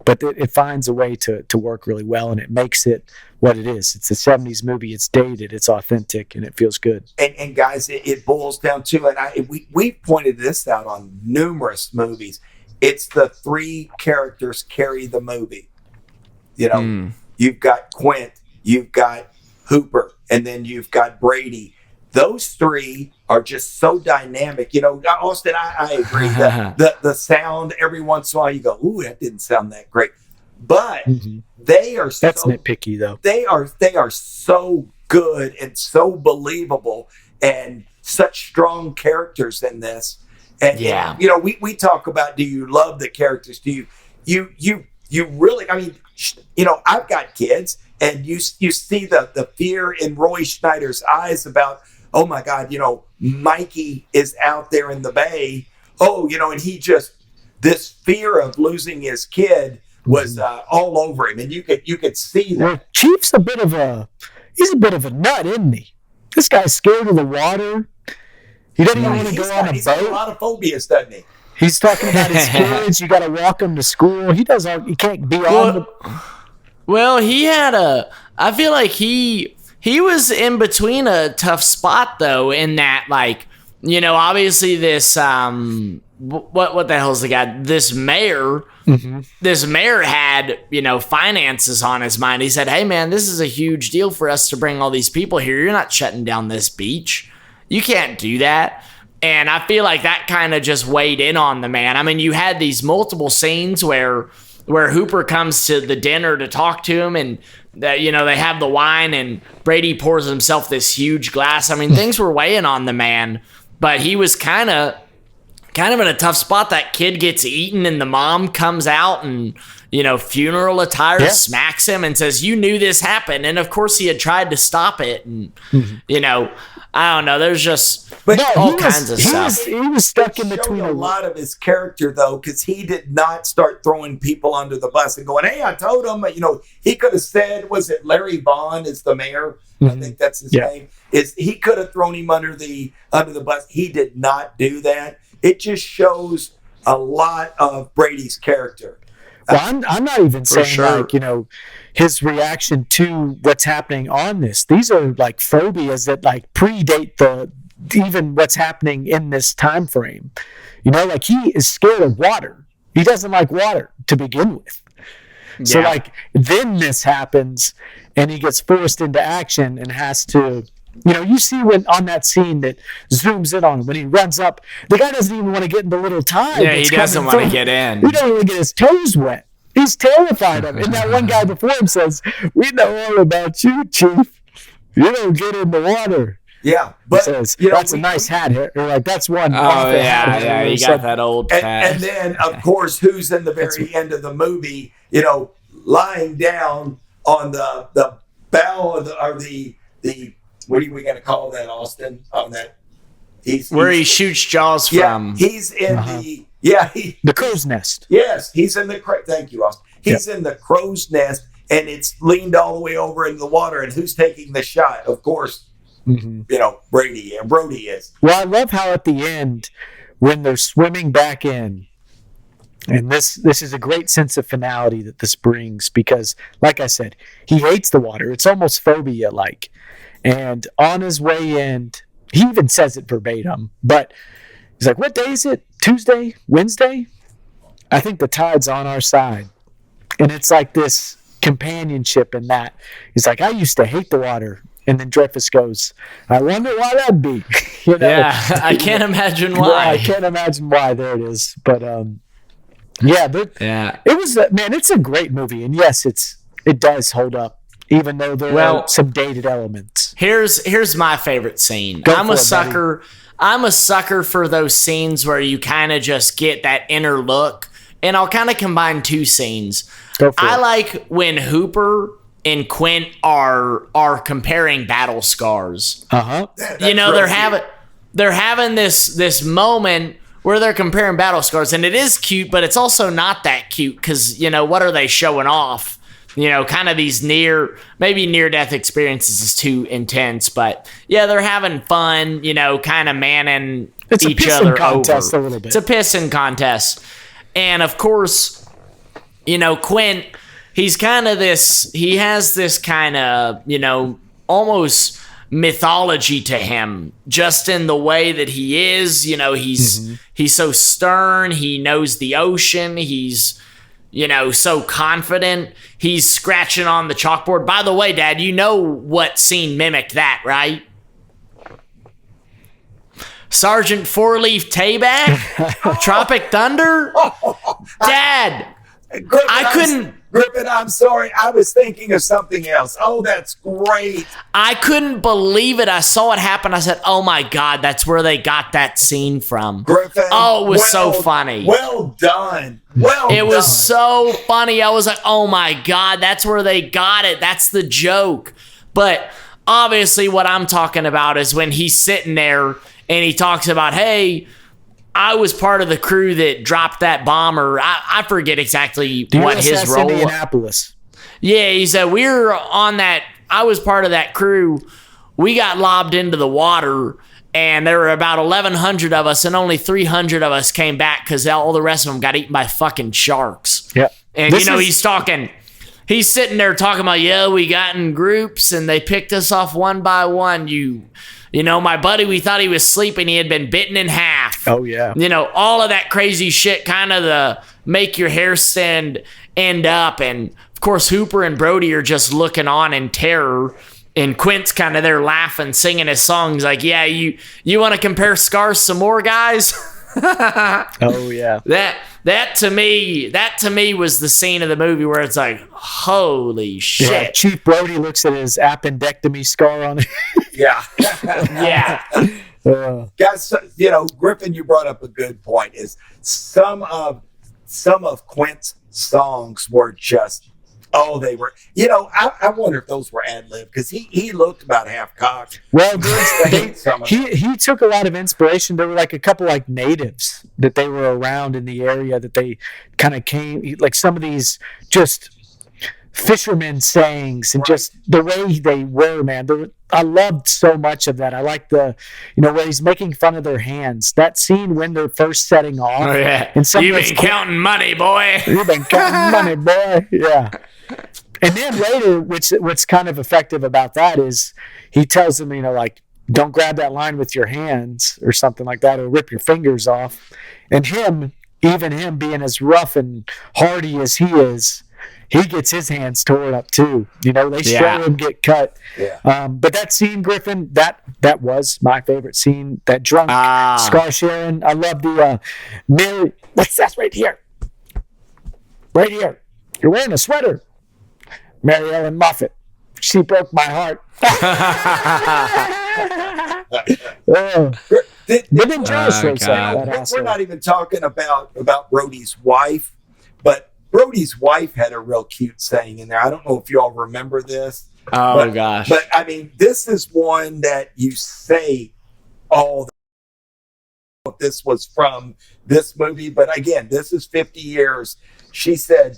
But it finds a way to work really well, and it makes it what it is. It's a 70s movie. It's dated. It's authentic, and it feels good. And guys, it boils down to it. We've pointed this out on numerous movies. It's the three characters carry the movie. You've got Quint, you've got Hooper, and then you've got Brady. Those three are just so dynamic. Austin, I agree that the sound every once in a while you go, ooh, that didn't sound that great. But they are that's nitpicky though. They are so good and so believable and such strong characters in this. And we talk about, do you love the characters? Do you really, I mean, I've got kids. And you see the fear in Roy Schneider's eyes about, oh my God, Mikey is out there in the bay. Oh, and he just, this fear of losing his kid was all over him, and you could see that. Well, Chief's a bit of a nut, isn't he? This guy's scared of the water. He doesn't even want to go on a boat. He's got a lot of phobias, doesn't he? He's talking about his kids. You got to walk them to school. He can't be on the. Well, I feel like he was in between a tough spot though, in that, like, obviously this, what the hell's the guy? This mayor had, finances on his mind. He said, hey man, this is a huge deal for us to bring all these people here. You're not shutting down this beach. You can't do that. And I feel like that kind of just weighed in on the man. I mean, you had these multiple scenes where Hooper comes to the dinner to talk to him, and they have the wine, and Brady pours himself this huge glass. I mean, things were weighing on the man, but he was kind of in a tough spot. That kid gets eaten, and the mom comes out and, funeral attire, smacks him and says, you knew this happened. And of course he had tried to stop it. And, I don't know. There's just all kinds of stuff. He was stuck in between a lot of his character, though, because he did not start throwing people under the bus and going, hey, I told him. He could have said, was it Larry Vaughn is the mayor? I think that's his name. He could have thrown him under the bus. He did not do that. It just shows a lot of Brady's character. Well, I'm not even saying his reaction to what's happening on this. These are like phobias that like predate even what's happening in this time frame. Like he is scared of water. He doesn't like water to begin with. Yeah. So like then this happens, and he gets forced into action and has to. You see when on that scene that zooms in on him, when he runs up, the guy doesn't even want to get in the little tide. Yeah, he doesn't want to get in. He doesn't want to get his toes wet. He's terrified of it. And that one guy before him says, we know all about you, Chief. You don't get in the water. Yeah, but says, that's a nice hat. Or like that's one. Oh yeah, you got that old hat. And then of course, who's in the very end of the movie? Lying down on the bow of the what are we going to call that, Austin? On that, where he shoots Jaws from. He's in the crow's nest. Yes, he's in the thank you, Austin. He's in the crow's nest, and it's leaned all the way over into the water. And who's taking the shot? Of course, Brady is. Well, I love how at the end, when they're swimming back in, and this is a great sense of finality that this brings, because, like I said, he hates the water. It's almost phobia-like. And on his way in, he even says it verbatim, but he's like, what day is it? Tuesday? Wednesday? I think the tide's on our side. And it's like this companionship in that. He's like, I used to hate the water. And then Dreyfus goes, I wonder why that'd be. Yeah, I can't imagine why. Well, I can't imagine why. There it is. But it was, man, it's a great movie. And yes, it does hold up, even though there are some dated elements. Here's my favorite scene. I'm a sucker for those scenes where you kind of just get that inner look. And I'll kind of combine two scenes. I like when Hooper and Quint are comparing battle scars. They're having this moment where they're comparing battle scars, and it is cute, but it's also not that cute because what are they showing off? Kind of these near-death experiences is too intense, but yeah, they're having fun. Kind of manning each other contest over. A little bit. It's a pissing contest, and of course, Quint. He's kind of he has this kind of, almost mythology to him, just in the way that he is. He's so stern. He knows the ocean. He's, so confident. He's scratching on the chalkboard. By the way, Dad, you know what scene mimicked that, right? Sergeant Four-Leaf Tayback? Tropic Thunder? Dad, Griffin, I'm sorry. I was thinking of something else. Oh, that's great. I couldn't believe it. I saw it happen. I said, oh my God, that's where they got that scene from. Griffin. Oh, it was so funny. Well done. It was so funny. I was like, oh my God, that's where they got it. That's the joke. But obviously what I'm talking about is when he's sitting there and he talks about, hey, I was part of the crew that dropped that bomb, or I forget exactly what his role was. Indianapolis. Yeah, he said, we were on that. I was part of that crew. We got lobbed into the water, and there were about 1,100 of us, and only 300 of us came back because all the rest of them got eaten by fucking sharks. Yep. And, he's sitting there talking about, we got in groups, and they picked us off one by one. My buddy, we thought he was sleeping. He had been bitten in half. Oh, yeah. All of that crazy shit, kind of the make your hair stand end up. And, of course, Hooper and Brody are just looking on in terror. And Quint's kind of there laughing, singing his songs like, yeah, you want to compare scars some more, guys? Oh, yeah. That to me was the scene of the movie where it's like, holy shit. Yeah, Chief Brody looks at his appendectomy scar on it. Yeah. Yeah. Guys, Griffin, you brought up a good point. Is some of Quint's songs were just, they were, I wonder if those were ad-lib because he looked about half cocked. Well, he took a lot of inspiration. There were like a couple like natives that they were around in the area that they kind of came, like some of these just fishermen sayings and just the way they were, man. I loved so much of that. I like the, where he's making fun of their hands. That scene when they're first setting off. Oh, yeah. And you've been counting money, boy. You've been counting money, boy. Yeah. And then later, what's kind of effective about that is he tells them, don't grab that line with your hands or something like that, or rip your fingers off. And even him being as rough and hardy as he is, he gets his hands torn up too. They show him get cut. Yeah. But that scene, Griffin, that was my favorite scene. That drunk scar sharing. I love the Mary. That's right here. Right here. You're wearing a sweater. Mary Ellen Moffat. She broke my heart. Didn't Josh say that? We're not even talking about Brody's wife, but Brody's wife had a real cute saying in there. I don't know if you all remember this. Oh, gosh. But, I mean, this is one that you say all the this was from this movie. But, again, this is 50 years. She said,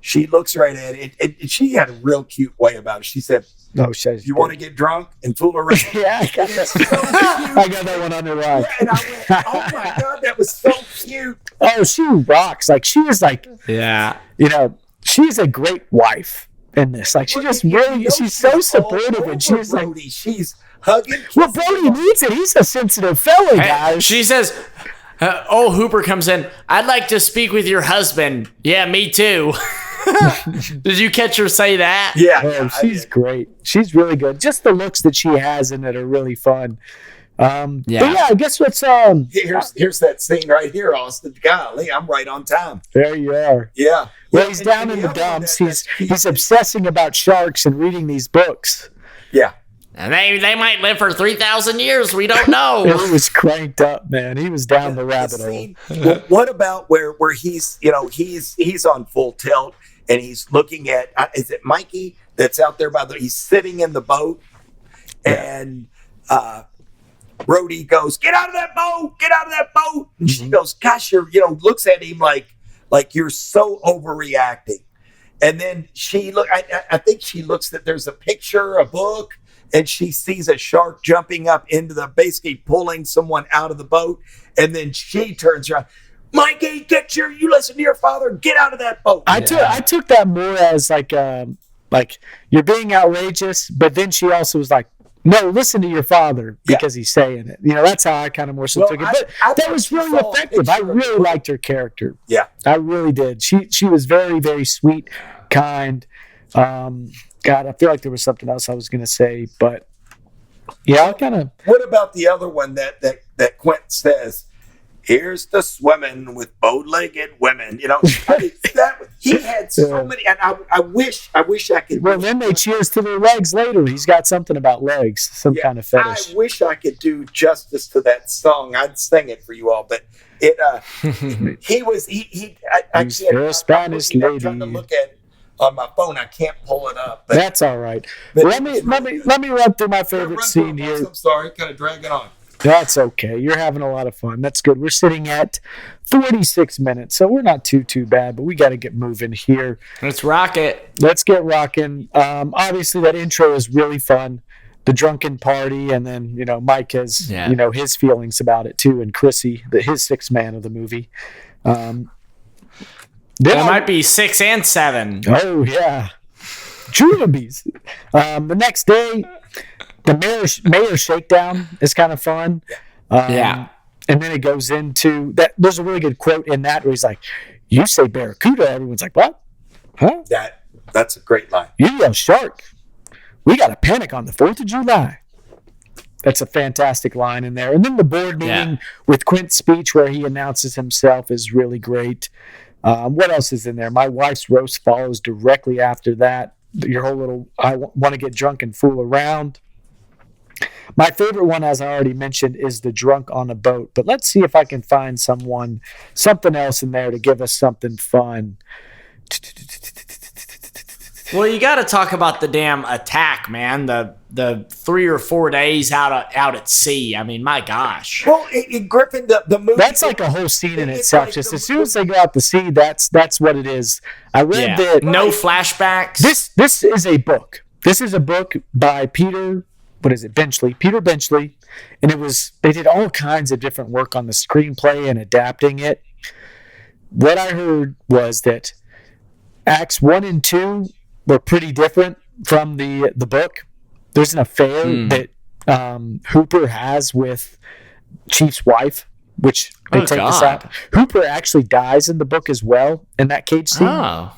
she looks right at it. And she had a real cute way about it. She said, No, she's you want to get drunk and fool around? Yeah, I got that. So cute. I got that one under lock. Yeah, and I went, oh my God, that was so cute. Oh, she rocks. Like, she is like, Yeah. she's a great wife in this. Like, she just really, she's so supportive, and she's like, Brody. She's hugging. well, Brody needs it. He's a sensitive fella, guys. She says, Hooper comes in. I'd like to speak with your husband. Yeah, me too. Did you catch her say that? Yeah. Oh, she's great. She's really good. Just the looks that she has in it are really fun. But yeah, I guess what's Here's that scene right here, Austin. Golly, I'm right on time. there you are. Yeah. Well, he's down in the dumps. He's obsessing about sharks and reading these books. Yeah. And they might live for 3,000 years. We don't know. He was cranked up, man. He was down the rabbit hole. Well, what about where he's he's on full tilt and he's looking at is it Mikey that's out there he's sitting in the boat and Brody goes, get out of that boat, and she goes, gosh, you're looks at him like you're so overreacting. And then I think she looks that there's a picture, a book, and she sees a shark jumping up into basically pulling someone out of the boat. And then she turns around, Mikey, you listen to your father, get out of that boat. I took that more as like you're being outrageous, but then she also was like, no, listen to your father because he's saying it. That's how I kind of more so took it. But that was really effective. I really liked her character. Yeah, I really did. She was very, very sweet, kind. God, I feel like there was something else I was going to say, but yeah, I kind of. What about the other one that Quint says? Here's the swimming with bow-legged women. He had so many, and I wish I could. Well, then they cheers to their legs later. He's got something about legs, some kind of fetish. I wish I could do justice to that song. I'd sing it for you all, but a Spanish lady. I'm trying to look at it on my phone. I can't pull it up. But, that's all right. Let me run through my favorite scene here. I'm sorry, kind of dragging on. That's okay. You're having a lot of fun. That's good. We're sitting at 46 minutes, so we're not too bad, but we got to get moving here. Let's rock it. Let's get rocking. Obviously, that intro is really fun. The drunken party, and then, Mike has, his feelings about it, too, and Chrissy, his sixth man of the movie. There might be 6 and 7. Oh, yeah. Julebies. The next day, the mayor shakedown is kind of fun. And then it goes into that. There's a really good quote in that where he's like, you say barracuda. Everyone's like, what? Huh? That's a great line. You yell shark. We got a panic on the 4th of July. That's a fantastic line in there. And then the board meeting with Quint's speech where he announces himself is really great. What else is in there? My wife's roast follows directly after that. Your whole little, I want to get drunk and fool around. My favorite one, as I already mentioned, is the drunk on a boat. But let's see if I can find something else in there to give us something fun. Well, you got to talk about the damn attack, man. The 3 or 4 days out at sea. I mean, my gosh. Well, Griffin, the movie. That's like a whole scene in itself. Like just as soon as they go out to sea, that's what it is. I read that. No flashbacks. This is a book. This is a book by Peter Benchley, and they did all kinds of different work on the screenplay and adapting it. What I heard was that acts 1 and 2 were pretty different from the book. There's an affair that Hooper has with Chief's wife, which they take this out. Hooper actually dies in the book as well in that cage scene. Oh.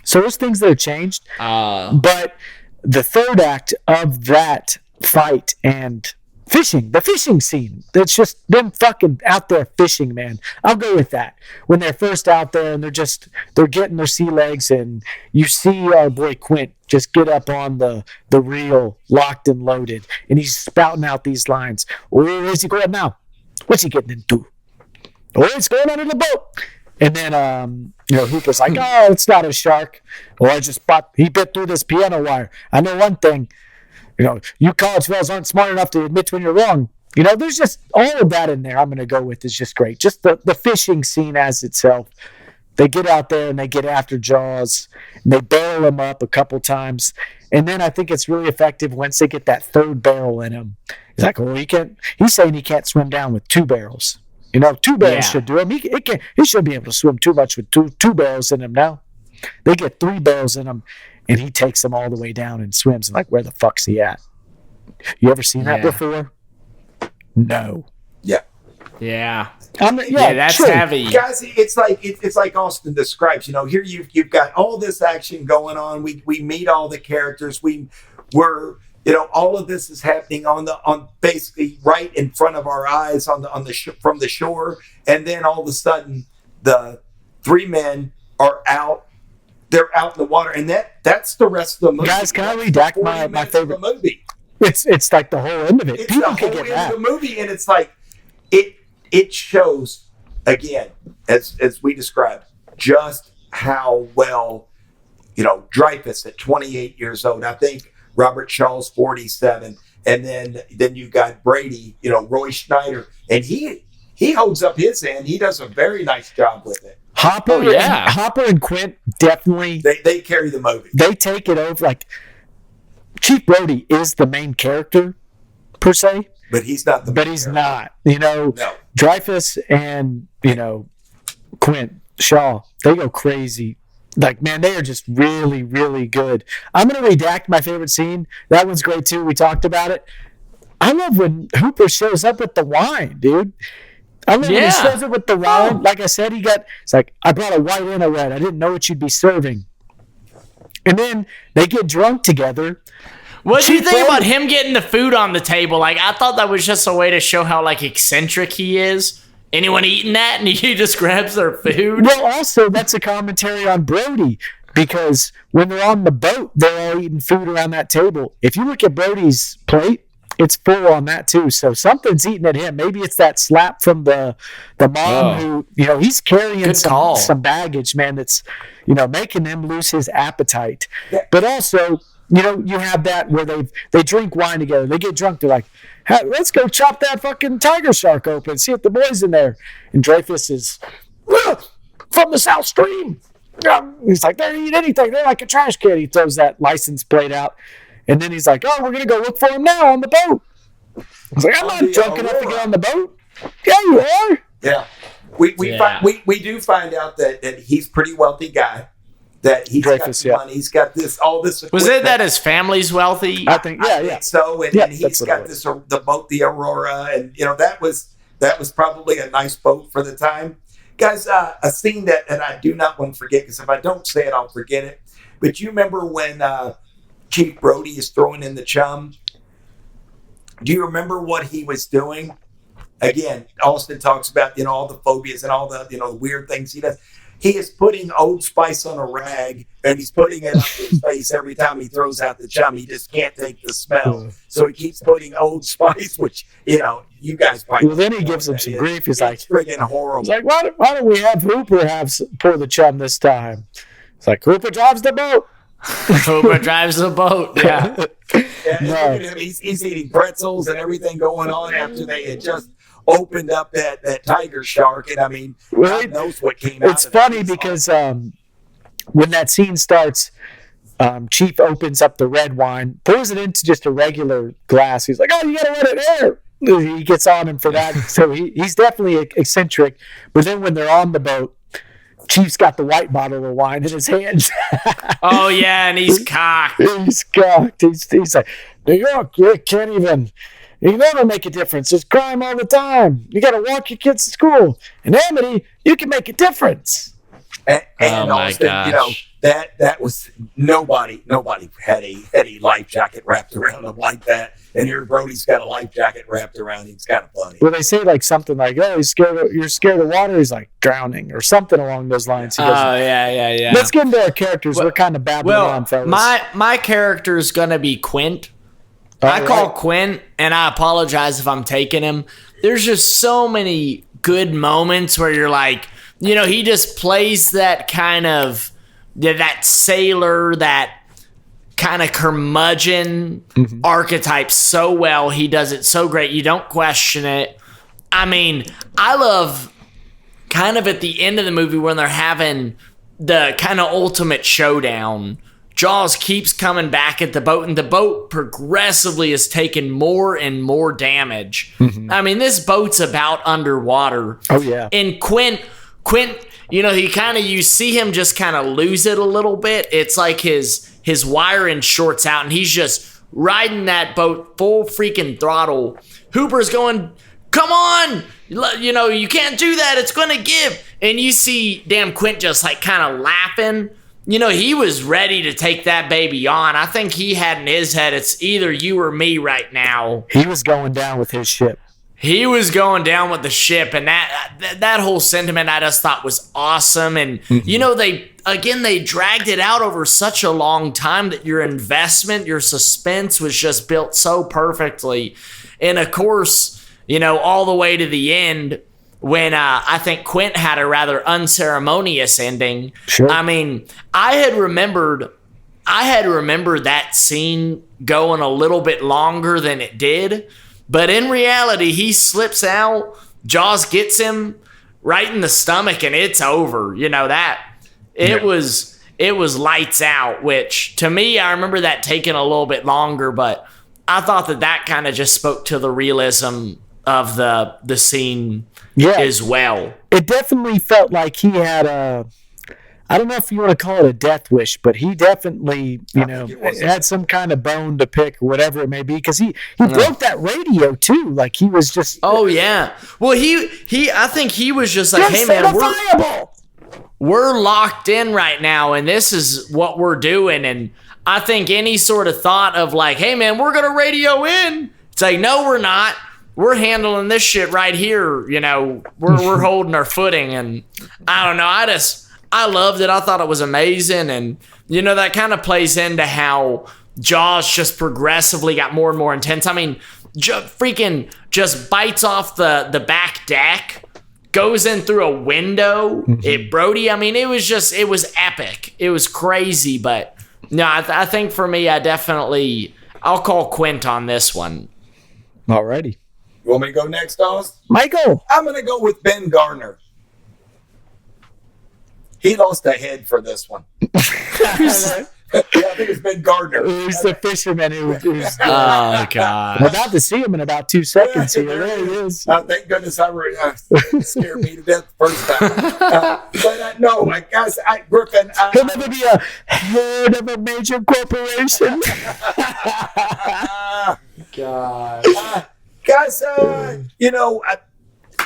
So there's things that have changed. But the third act of that fight and the fishing scene, that's just them fucking out there fishing, man. I'll go with that. When they're first out there and they're getting their sea legs, and you see our boy Quint just get up on the reel, locked and loaded, and he's spouting out these lines. Where is he going now? What's he getting into? What's going on in the boat? And then, Hooper's like, oh, it's not a shark. Well, he bit through this piano wire. I know one thing. You college fellas aren't smart enough to admit when you're wrong. There's just all of that in there. I'm going to go with is just great. Just the fishing scene as itself, They get out there and they get after Jaws. And they barrel him up a couple times. And then I think it's really effective once they get that third barrel in him. He's like, well, he's saying he can't swim down with 2 barrels. 2 barrels should do him. He should be able to swim too much with two barrels in him now. They get 3 barrels in him, and he takes them all the way down and swims. And like, where the fuck's he at? You ever seen that before? No. Yeah. Yeah. That's true. Heavy. Guys, it's like Austin describes. Here you've got all this action going on. We meet all the characters. We're all of this is happening on basically right in front of our eyes from the shore, and then all of a sudden the 3 men are out. They're out in the water, and that's the rest of the movie. Guys, can I redact my favorite movie? It's like the whole end of it. It's People the can whole get end that. of the movie, and it's like it shows again, as we described, just how well Dreyfuss at 28 years old. I think Robert Shaw's 47, and then you got Brody, Roy Schneider, and he holds up his end. He does a very nice job with it. Hopper and Quint definitely they carry the movie. They take it over. Like Chief Brody is the main character per se, but he's not. He's not. No. Dreyfuss and Quint Shaw, they go crazy. Like, man, they are just really, really good. I'm going to redact my favorite scene. That one's great, too. We talked about it. I love when Hooper shows up with the wine, dude. I love when he shows up with the wine. Like I said, it's like, I brought a white and a red. I didn't know what you'd be serving. And then they get drunk together. What do you think about him getting the food on the table? Like, I thought that was just a way to show how, like, eccentric he is. Anyone eating that and he just grabs their food? Well, also, that's a commentary on Brody, because when they're on the boat, they're all eating food around that table. If you look at Brody's plate, it's full on that too. So something's eating at him. Maybe it's that slap from the mom who, he's carrying some baggage, man, that's, making him lose his appetite. Yeah. But also, you have that where they drink wine together. They get drunk. They're like, hey, let's go chop that fucking tiger shark open. See if the boy's in there. And Dreyfuss is from the South Stream. He's like, they don't eat anything. They're like a trash can. He throws that license plate out. And then he's like, oh, we're going to go look for him now on the boat. I was like, I'm not drunk enough to get on the boat. Yeah, you are. Yeah. We do find out that he's a pretty wealthy guy. That he's got money, he's got all this equipment. Was it that his family's wealthy? I think so. And he's got the boat, the Aurora, and that was probably a nice boat for the time. Guys, a scene that I do not want to forget, because if I don't say it, I'll forget it. But you remember when Chief Brody is throwing in the chum? Do you remember what he was doing? Again, Austin talks about all the phobias and all the weird things he does. He is putting Old Spice on a rag, and he's putting it up his face every time he throws out the chum. He just can't take the smell. So he keeps putting Old Spice, which, you guys probably... Well, then he gives him some grief. He's like... friggin' horrible. He's like, why don't we have Hooper pour the chum this time? It's like, Hooper drives the boat. Hooper drives the boat, yeah. Look at him. He's eating pretzels and everything going on after they had just opened up that tiger shark, and I mean, God knows what came out. It's funny because when that scene starts, Chief opens up the red wine, pours it into just a regular glass. He's like, "Oh, you gotta let it air." He gets on him for that, so he's definitely eccentric. But then when they're on the boat, Chief's got the white bottle of wine in his hands. Oh yeah, and he's cocked. He's cocked. He's like, New York, you can't even. You never make a difference. There's crime all the time. You got to walk your kids to school. In Amity, you can make a difference. And also, that was nobody had a life jacket wrapped around him like that. And here Brody's got a life jacket wrapped around him. It's kind of funny. Well, they say like something like, "Oh, you're scared of water." He's like drowning or something along those lines. Yeah. Let's get into our characters. We're kind of babbling on, fellas. My character is gonna be Quint. I call Quint, and I apologize if I'm taking him. There's just so many good moments where you're like, he just plays that kind of, that sailor, that kind of curmudgeon archetype so well. He does it so great. You don't question it. I mean, I love kind of at the end of the movie when they're having the kind of ultimate showdown, Jaws keeps coming back at the boat, and the boat progressively is taking more and more damage. Mm-hmm. I mean, this boat's about underwater. Oh, yeah. And Quint, you see him just kind of lose it a little bit. It's like his wiring shorts out, and he's just riding that boat full freaking throttle. Hooper's going, come on, you can't do that. It's going to give. And you see damn Quint just like kind of laughing. He was ready to take that baby on. I think he had in his head, it's either you or me right now. He was going down with his ship. He was going down with the ship, and that whole sentiment I just thought was awesome. And, they dragged it out over such a long time that your investment, your suspense was just built so perfectly. And, of course, all the way to the end, when I think Quint had a rather unceremonious ending. Sure. I mean, I had remembered that scene going a little bit longer than it did, but in reality, he slips out, Jaws gets him right in the stomach, and it's over. It was lights out, which to me, I remember that taking a little bit longer, but I thought that kind of just spoke to the realism of the scene as well. It definitely felt like he had I don't know if you want to call it a death wish, but he definitely, had some kind of bone to pick or whatever it may be, because he broke that radio too. Like he was just. Oh yeah. Well, I think he was just like, hey man, we're locked in right now, and this is what we're doing. And I think any sort of thought of like, hey man, we're gonna radio in. It's like, no, we're not. We're handling this shit right here. We're holding our footing, and I don't know. I loved it. I thought it was amazing. And, that kind of plays into how Jaws just progressively got more and more intense. I mean, freaking just bites off the back deck, goes in through a window at Brody. I mean, it was epic. It was crazy. But, no, I think for me, I'll call Quint on this one. Alrighty. You want me to go next, Oz? Michael. I'm going to go with Ben Garner. He lost a head for this one. I think it's Ben Gardner. Who's the fisherman who's oh, God. We're about to see him in about 2 seconds here. There he is. Thank goodness scared me to death the first time. But guys, Griffin. He'll never be a head of a major corporation. God. Guys,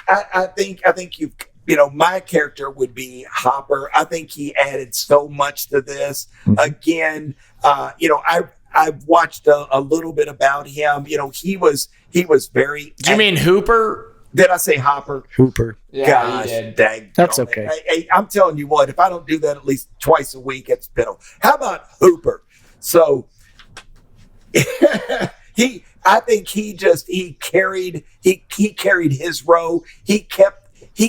I think you've. My character would be Hopper. I think he added so much to this. Mm-hmm. Again, I've watched a little bit about him. He was very. Do you mean Hooper? Did I say Hopper? Hooper. Yeah, gosh, dang. That's okay. Hey, I'm telling you what. If I don't do that at least twice a week, it's piddle. How about Hooper? So I think he carried his role. He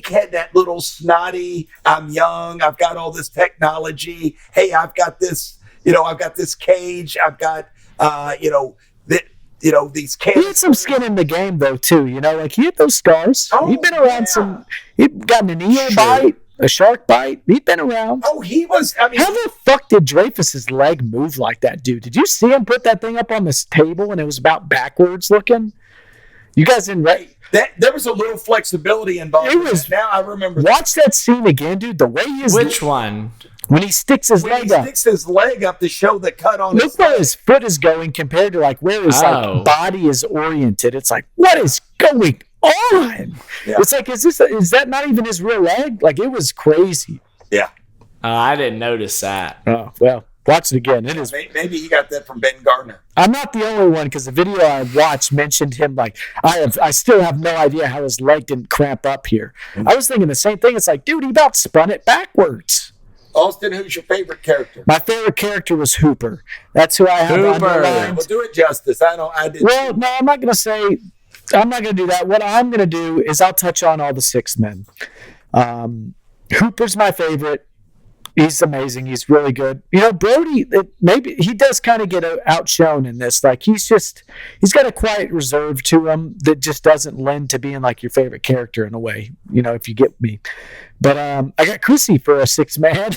had that little snotty, I'm young, I've got all this technology. Hey, I've got this, I've got this cage. I've got, these cages. He had some skin in the game, though, too. Like he had those scars. Oh, he'd been around he'd gotten an eel bite, a shark bite. He'd been around. Oh, he was, how the fuck did Dreyfus's leg move like that, dude? Did you see him put that thing up on this table and it was about backwards looking? You guys didn't there was a little flexibility involved. Now I remember. Watch that scene again, dude. The way Which one? When he sticks his leg up. Sticks his leg up to show the cut on Look where his foot is going compared to like where his body is oriented. It's like, what is going on? Yeah. It's like, is that not even his real leg? Like, it was crazy. Yeah. I didn't notice that. Oh, well. Watch it again. It is. Maybe he got that from Ben Gardner. I'm not the only one, because the video I watched mentioned him. Like I still have no idea how his leg didn't cramp up here. Mm-hmm. I was thinking the same thing. It's like, dude, he about spun it backwards. Austin, who's your favorite character? My favorite character was Hooper. That's who I have underlined. Well, do it justice. I did. Well, no, I'm not going to do that. What I'm going to do is I'll touch on all the 6 men. Hooper's my favorite. He's amazing. He's really good. Brody, maybe he does kind of get outshone in this. Like he's got a quiet reserve to him that just doesn't lend to being like your favorite character in a way, if you get me. But I got Chrissy for a 6-man.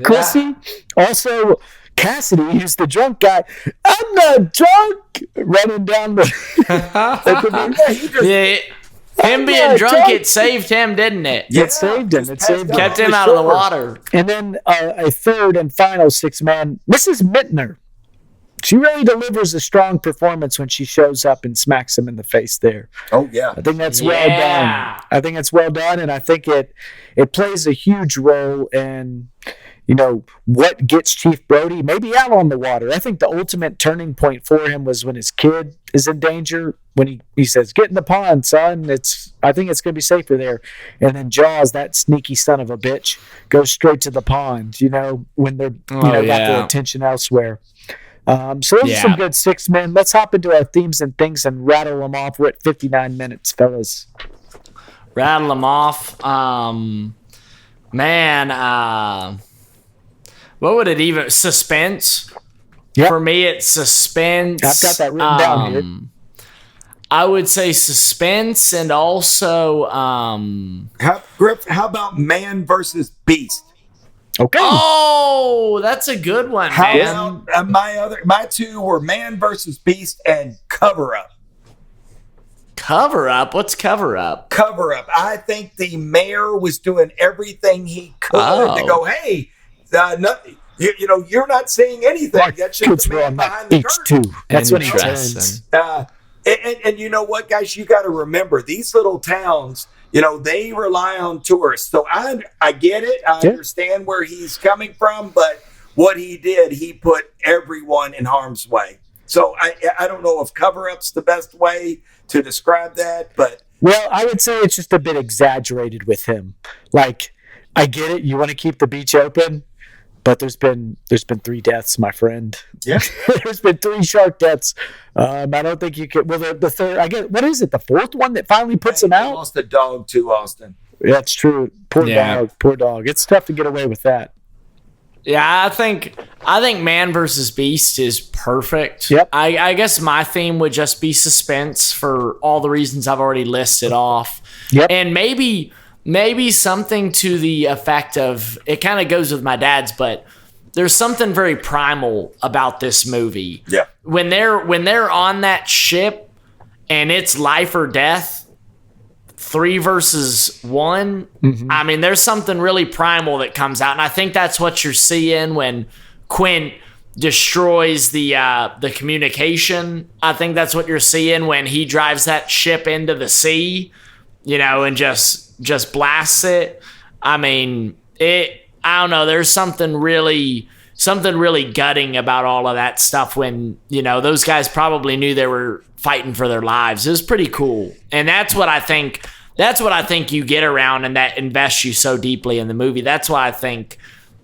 Chrissy, also Cassidy, who's the drunk guy. I'm not drunk, running down the. Him being drunk, it saved him, didn't it? Yeah, it saved him. Kept him out of the water. And then a third and final 6-man, Mrs. Mittner. She really delivers a strong performance when she shows up and smacks him in the face there. Oh, yeah. I think that's well done. I think it's well done, and I think it plays a huge role in what gets Chief Brody maybe out on the water. I think the ultimate turning point for him was when his kid is in danger, when he says, "Get in the pond, son. I think it's going to be safer there." And then Jaws, that sneaky son of a bitch, goes straight to the pond, when they're got their attention elsewhere. So those are some good 6 men. Let's hop into our themes and things and rattle them off. We're at 59 minutes, fellas. Rattle them off. What would it even? Suspense. Yep. For me, it's suspense. I've got that written down here. I would say suspense, and also Griff, how about Man versus Beast? Okay. Oh, that's a good one, man. How about my two were Man versus Beast and Cover Up. Cover Up? What's Cover Up? Cover Up. I think the mayor was doing everything he could to go, hey, you're not saying anything. That's just the man behind the curtain. That's what he says. And you know what, guys? You got to remember, these little towns, they rely on tourists. So I get it. I understand where he's coming from. But what he did, he put everyone in harm's way. So I don't know if cover-up's the best way to describe that. But well, I would say it's just a bit exaggerated with him. Like, I get it. You want to keep the beach open. But there's been 3 deaths, my friend. Yeah, there's been 3 shark deaths. I don't think you could. Well, the third, I guess. What is it? The 4th one that finally puts him out. Lost a dog too, Austin. That's true. Poor dog. It's tough to get away with that. Yeah, I think Man versus Beast is perfect. Yep. I guess my theme would just be suspense for all the reasons I've already listed off. Yep. And maybe something to the effect of, it kind of goes with my dad's, but there's something very primal about this movie. Yeah. When they're on that ship and it's life or death, 3 versus 1, I mean, there's something really primal that comes out. And I think that's what you're seeing when Quint destroys the communication. I think that's what you're seeing when he drives that ship into the sea, and just blasts it. I mean, I don't know. There's something really gutting about all of that stuff when, those guys probably knew they were fighting for their lives. It was pretty cool. And that's what I think you get around, and that invests you so deeply in the movie. That's why I think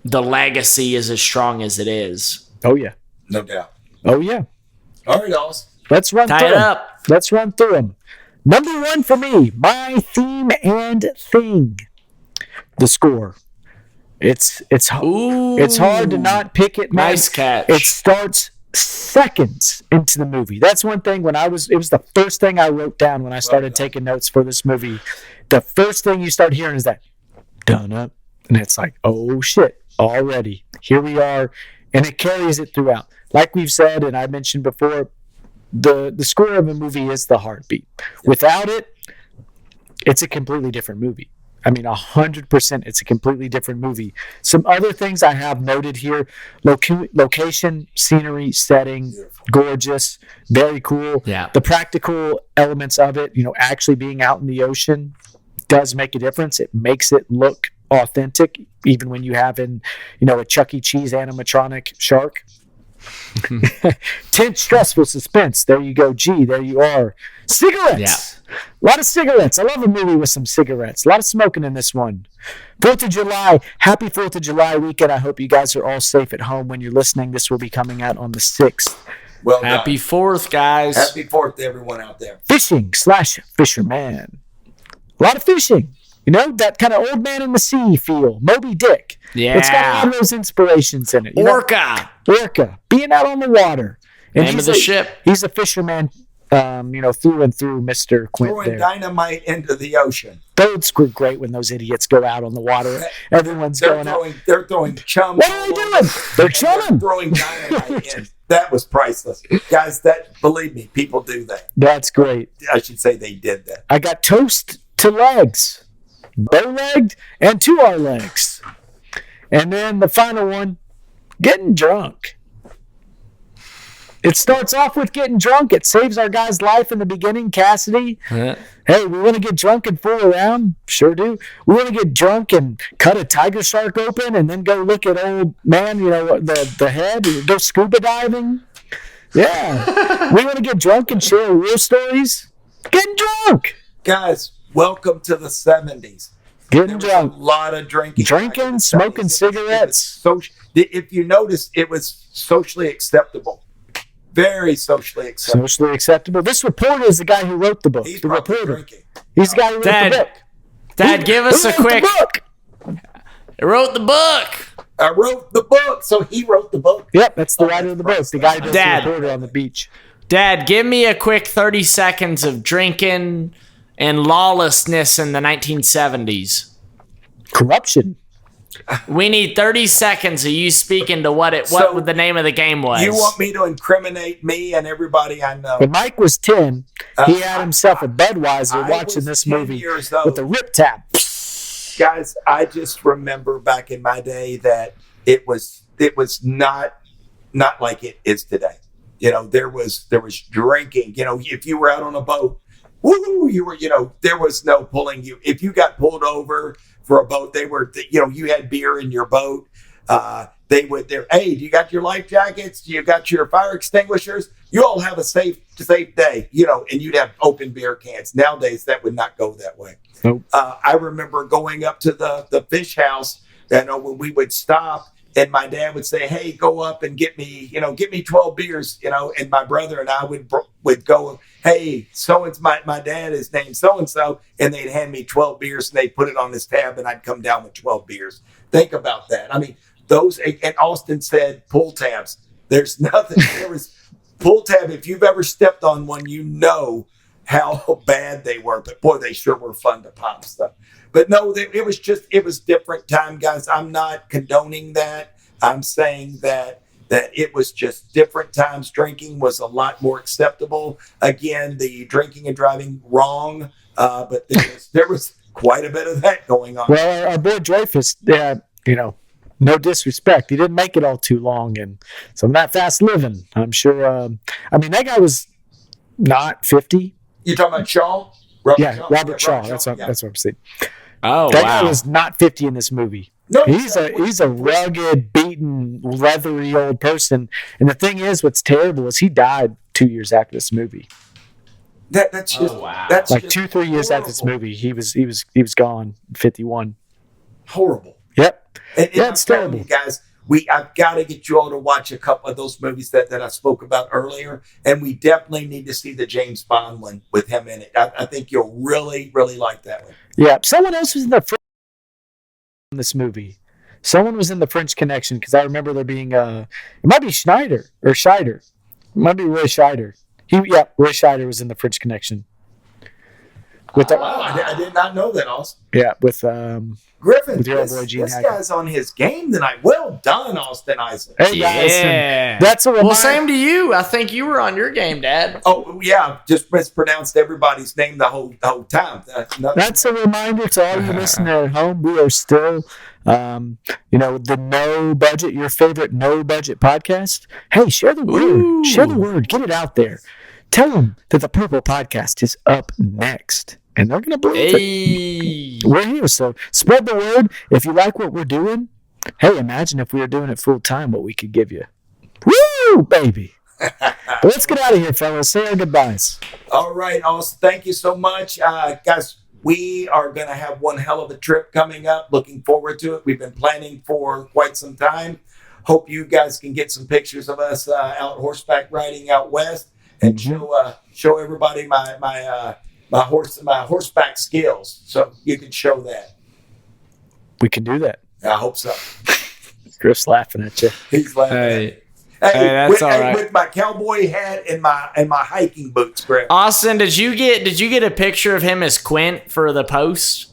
the legacy is as strong as it is. Oh, yeah. No doubt. Oh, yeah. All right, Oz. Let's run Tie through it them. up. Let's run through them. Number 1 for me, my theme and thing, the score. It's hard to not pick it. Man. Nice catch. It starts seconds into the movie. That's one thing it was the first thing I wrote down when I started taking notes for this movie. The first thing you start hearing is that done up, and it's like, oh shit, already here we are, and it carries it throughout. Like we've said, and I mentioned before, the score of a movie is the heartbeat. Without it, it's a completely different movie. I mean, 100%, it's a completely different movie. Some other things I have noted here: location, scenery, setting, gorgeous, very cool. Yeah. The practical elements of it, actually being out in the ocean, does make a difference. It makes it look authentic, even when you have a Chuck E. Cheese animatronic shark. Tense, stressful, suspense. There you go. G, there you are. Cigarettes. Yeah. A lot of cigarettes. I love a movie with some cigarettes. A lot of smoking in this one. 4th of July. Happy 4th of July weekend. I hope you guys are all safe at home when you're listening. This will be coming out on the 6th. Well, Happy 4th, guys. Happy 4th to everyone out there. Fishing / fisherman. A lot of fishing. You know, that kind of old man in the sea feel. Moby Dick. Yeah. It's got a lot of those inspirations in it. You know? Orca. Being out on the water. And Name of the ship. He's a fisherman, through and through, Mr. Quint. Throwing there. dynamite into the ocean. Those were great when those idiots go out on the water. Everyone's going out. They're throwing chum. What are they doing? They're chumming. Throwing dynamite in. That was priceless. Guys, believe me, people do that. That's great. I should say they did that. I got toast to legs. Bow-legged and to our legs. And then the final one, getting drunk. It starts off with getting drunk. It saves our guy's life in the beginning, Cassidy. Yeah. Hey, we want to get drunk and fool around? Sure do. We want to get drunk and cut a tiger shark open and then go look at old man, the head, go scuba diving? Yeah. We want to get drunk and share war stories? Getting drunk. Guys, welcome to the 70s. Getting drunk. A lot of drinking. Drinking, smoking cigarettes. If you notice, it was socially acceptable. Very socially acceptable. Socially acceptable. This reporter is the guy who wrote the book. He's the probably reporter. drinking. He's the guy who wrote the book. Dad, give us a quick. I wrote the book. I wrote the book, so he wrote the book. Yep, that's the writer of the book. The guy who does Dad. the reporter on the beach. Dad, give me a quick 30 seconds of drinking and lawlessness in the 1970s. Corruption. We need 30 seconds of you speaking to what the name of the game was. You want me to incriminate me and everybody I know? When Mike was 10, he had himself a Budweiser watching this movie with a rip tap. Guys, I just remember back in my day that it was not like it is today. There was drinking. If you were out on a boat, woo, you were, there was no pulling you. If you got pulled over for a boat, you had beer in your boat. Hey, do you got your life jackets? Do you got your fire extinguishers? You all have a safe day, and you'd have open beer cans. Nowadays, that would not go that way. Nope. I remember going up to the fish house, when we would stop, and my dad would say, "Hey, go up and get me 12 beers," and my brother and I would go, "Hey, my dad is named so-and-so," and they'd hand me 12 beers and they'd put it on his tab and I'd come down with 12 beers. Think about that. I mean, and Austin said pull tabs. There's nothing, there was pull tab. If you've ever stepped on one, you know how bad they were, but boy, they sure were fun to pop stuff. But no, it was different time, guys. I'm not condoning that. I'm saying that it was just different times. Drinking was a lot more acceptable. Again, the drinking and driving wrong, but there was quite a bit of that going on. Well, our boy Dreyfus, no disrespect, he didn't make it all too long, and some of that fast living, I'm sure. That guy was not 50. You talking about Shaw? Robert Shaw. That's what I'm saying. Oh, that guy was not 50 in this movie. No, he's a rugged, beaten, leathery old person. And the thing is, what's terrible is he died 2 years after this movie. That's just that's like just 2-3 years after this movie. He was gone. 51. Horrible. Yep. And it's terrible, you guys. I've got to get you all to watch a couple of those movies that I spoke about earlier, and we definitely need to see the James Bond one with him in it. I think you'll really, really like that one. Yeah, someone else was in in this movie. Someone was in the French Connection, because I remember there being it might be Schneider or Scheider. It might be Roy Scheider. Roy Scheider was in the French Connection. I did not know that, Austin. Yeah, with Griffin, with your old boy Gene this Hackman. guy's on his game tonight. Well done, Austin Isaac. Hey guys, Yeah. that's a reminder. Well, same to you. I think you were on your game, Dad. Oh yeah, just mispronounced everybody's name the whole time. That's a reminder to all you listening at home. We are still, the no budget, your favorite no budget podcast. Hey, share the word. Ooh. Share the word. Get it out there. Tell them that the Purple Podcast is up next. And they're going to believe it. We're here, so spread the word. If you like what we're doing, hey, imagine if we were doing it full time, what we could give you. Woo, baby. But let's get out of here, fellas. Say our goodbyes. All right, Austin, thank you so much. Guys, we are going to have one hell of a trip coming up. Looking forward to it. We've been planning for quite some time. Hope you guys can get some pictures of us out horseback riding out west and show everybody my my horseback skills. So you can show that. We can do that. I hope so. Griff's laughing at you. He's laughing. Hey, that's all right. With my cowboy hat and my hiking boots, Griff. Austin, did you get a picture of him as Quint for the post?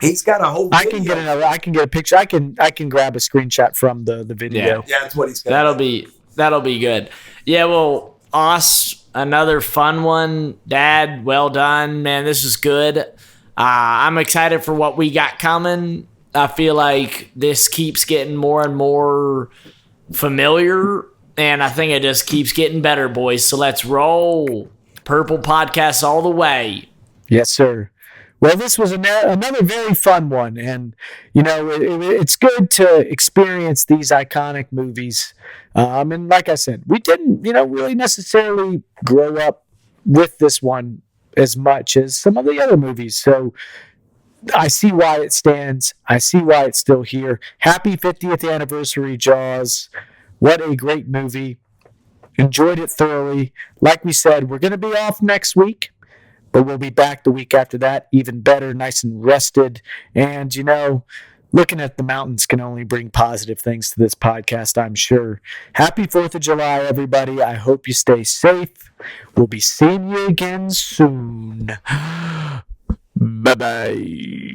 He's got a whole video. I can get a picture. I can grab a screenshot from the video. Yeah, that's what he's got. That'll be good. Yeah, well, another fun one. Dad, well done, man. This is good. I'm excited for what we got coming. I feel like this keeps getting more and more familiar, and I think it just keeps getting better, boys. So let's roll. Purple Podcast all the way. Yes, sir. Well, this was another very fun one, and it's good to experience these iconic movies. And like I said, we didn't really necessarily grow up with this one as much as some of the other movies. So I see why it stands. I see why it's still here. Happy 50th anniversary, Jaws. What a great movie. Enjoyed it thoroughly. Like we said, we're going to be off next week, but we'll be back the week after that, even better, nice and rested. And, looking at the mountains can only bring positive things to this podcast, I'm sure. Happy 4th of July, everybody. I hope you stay safe. We'll be seeing you again soon. Bye-bye.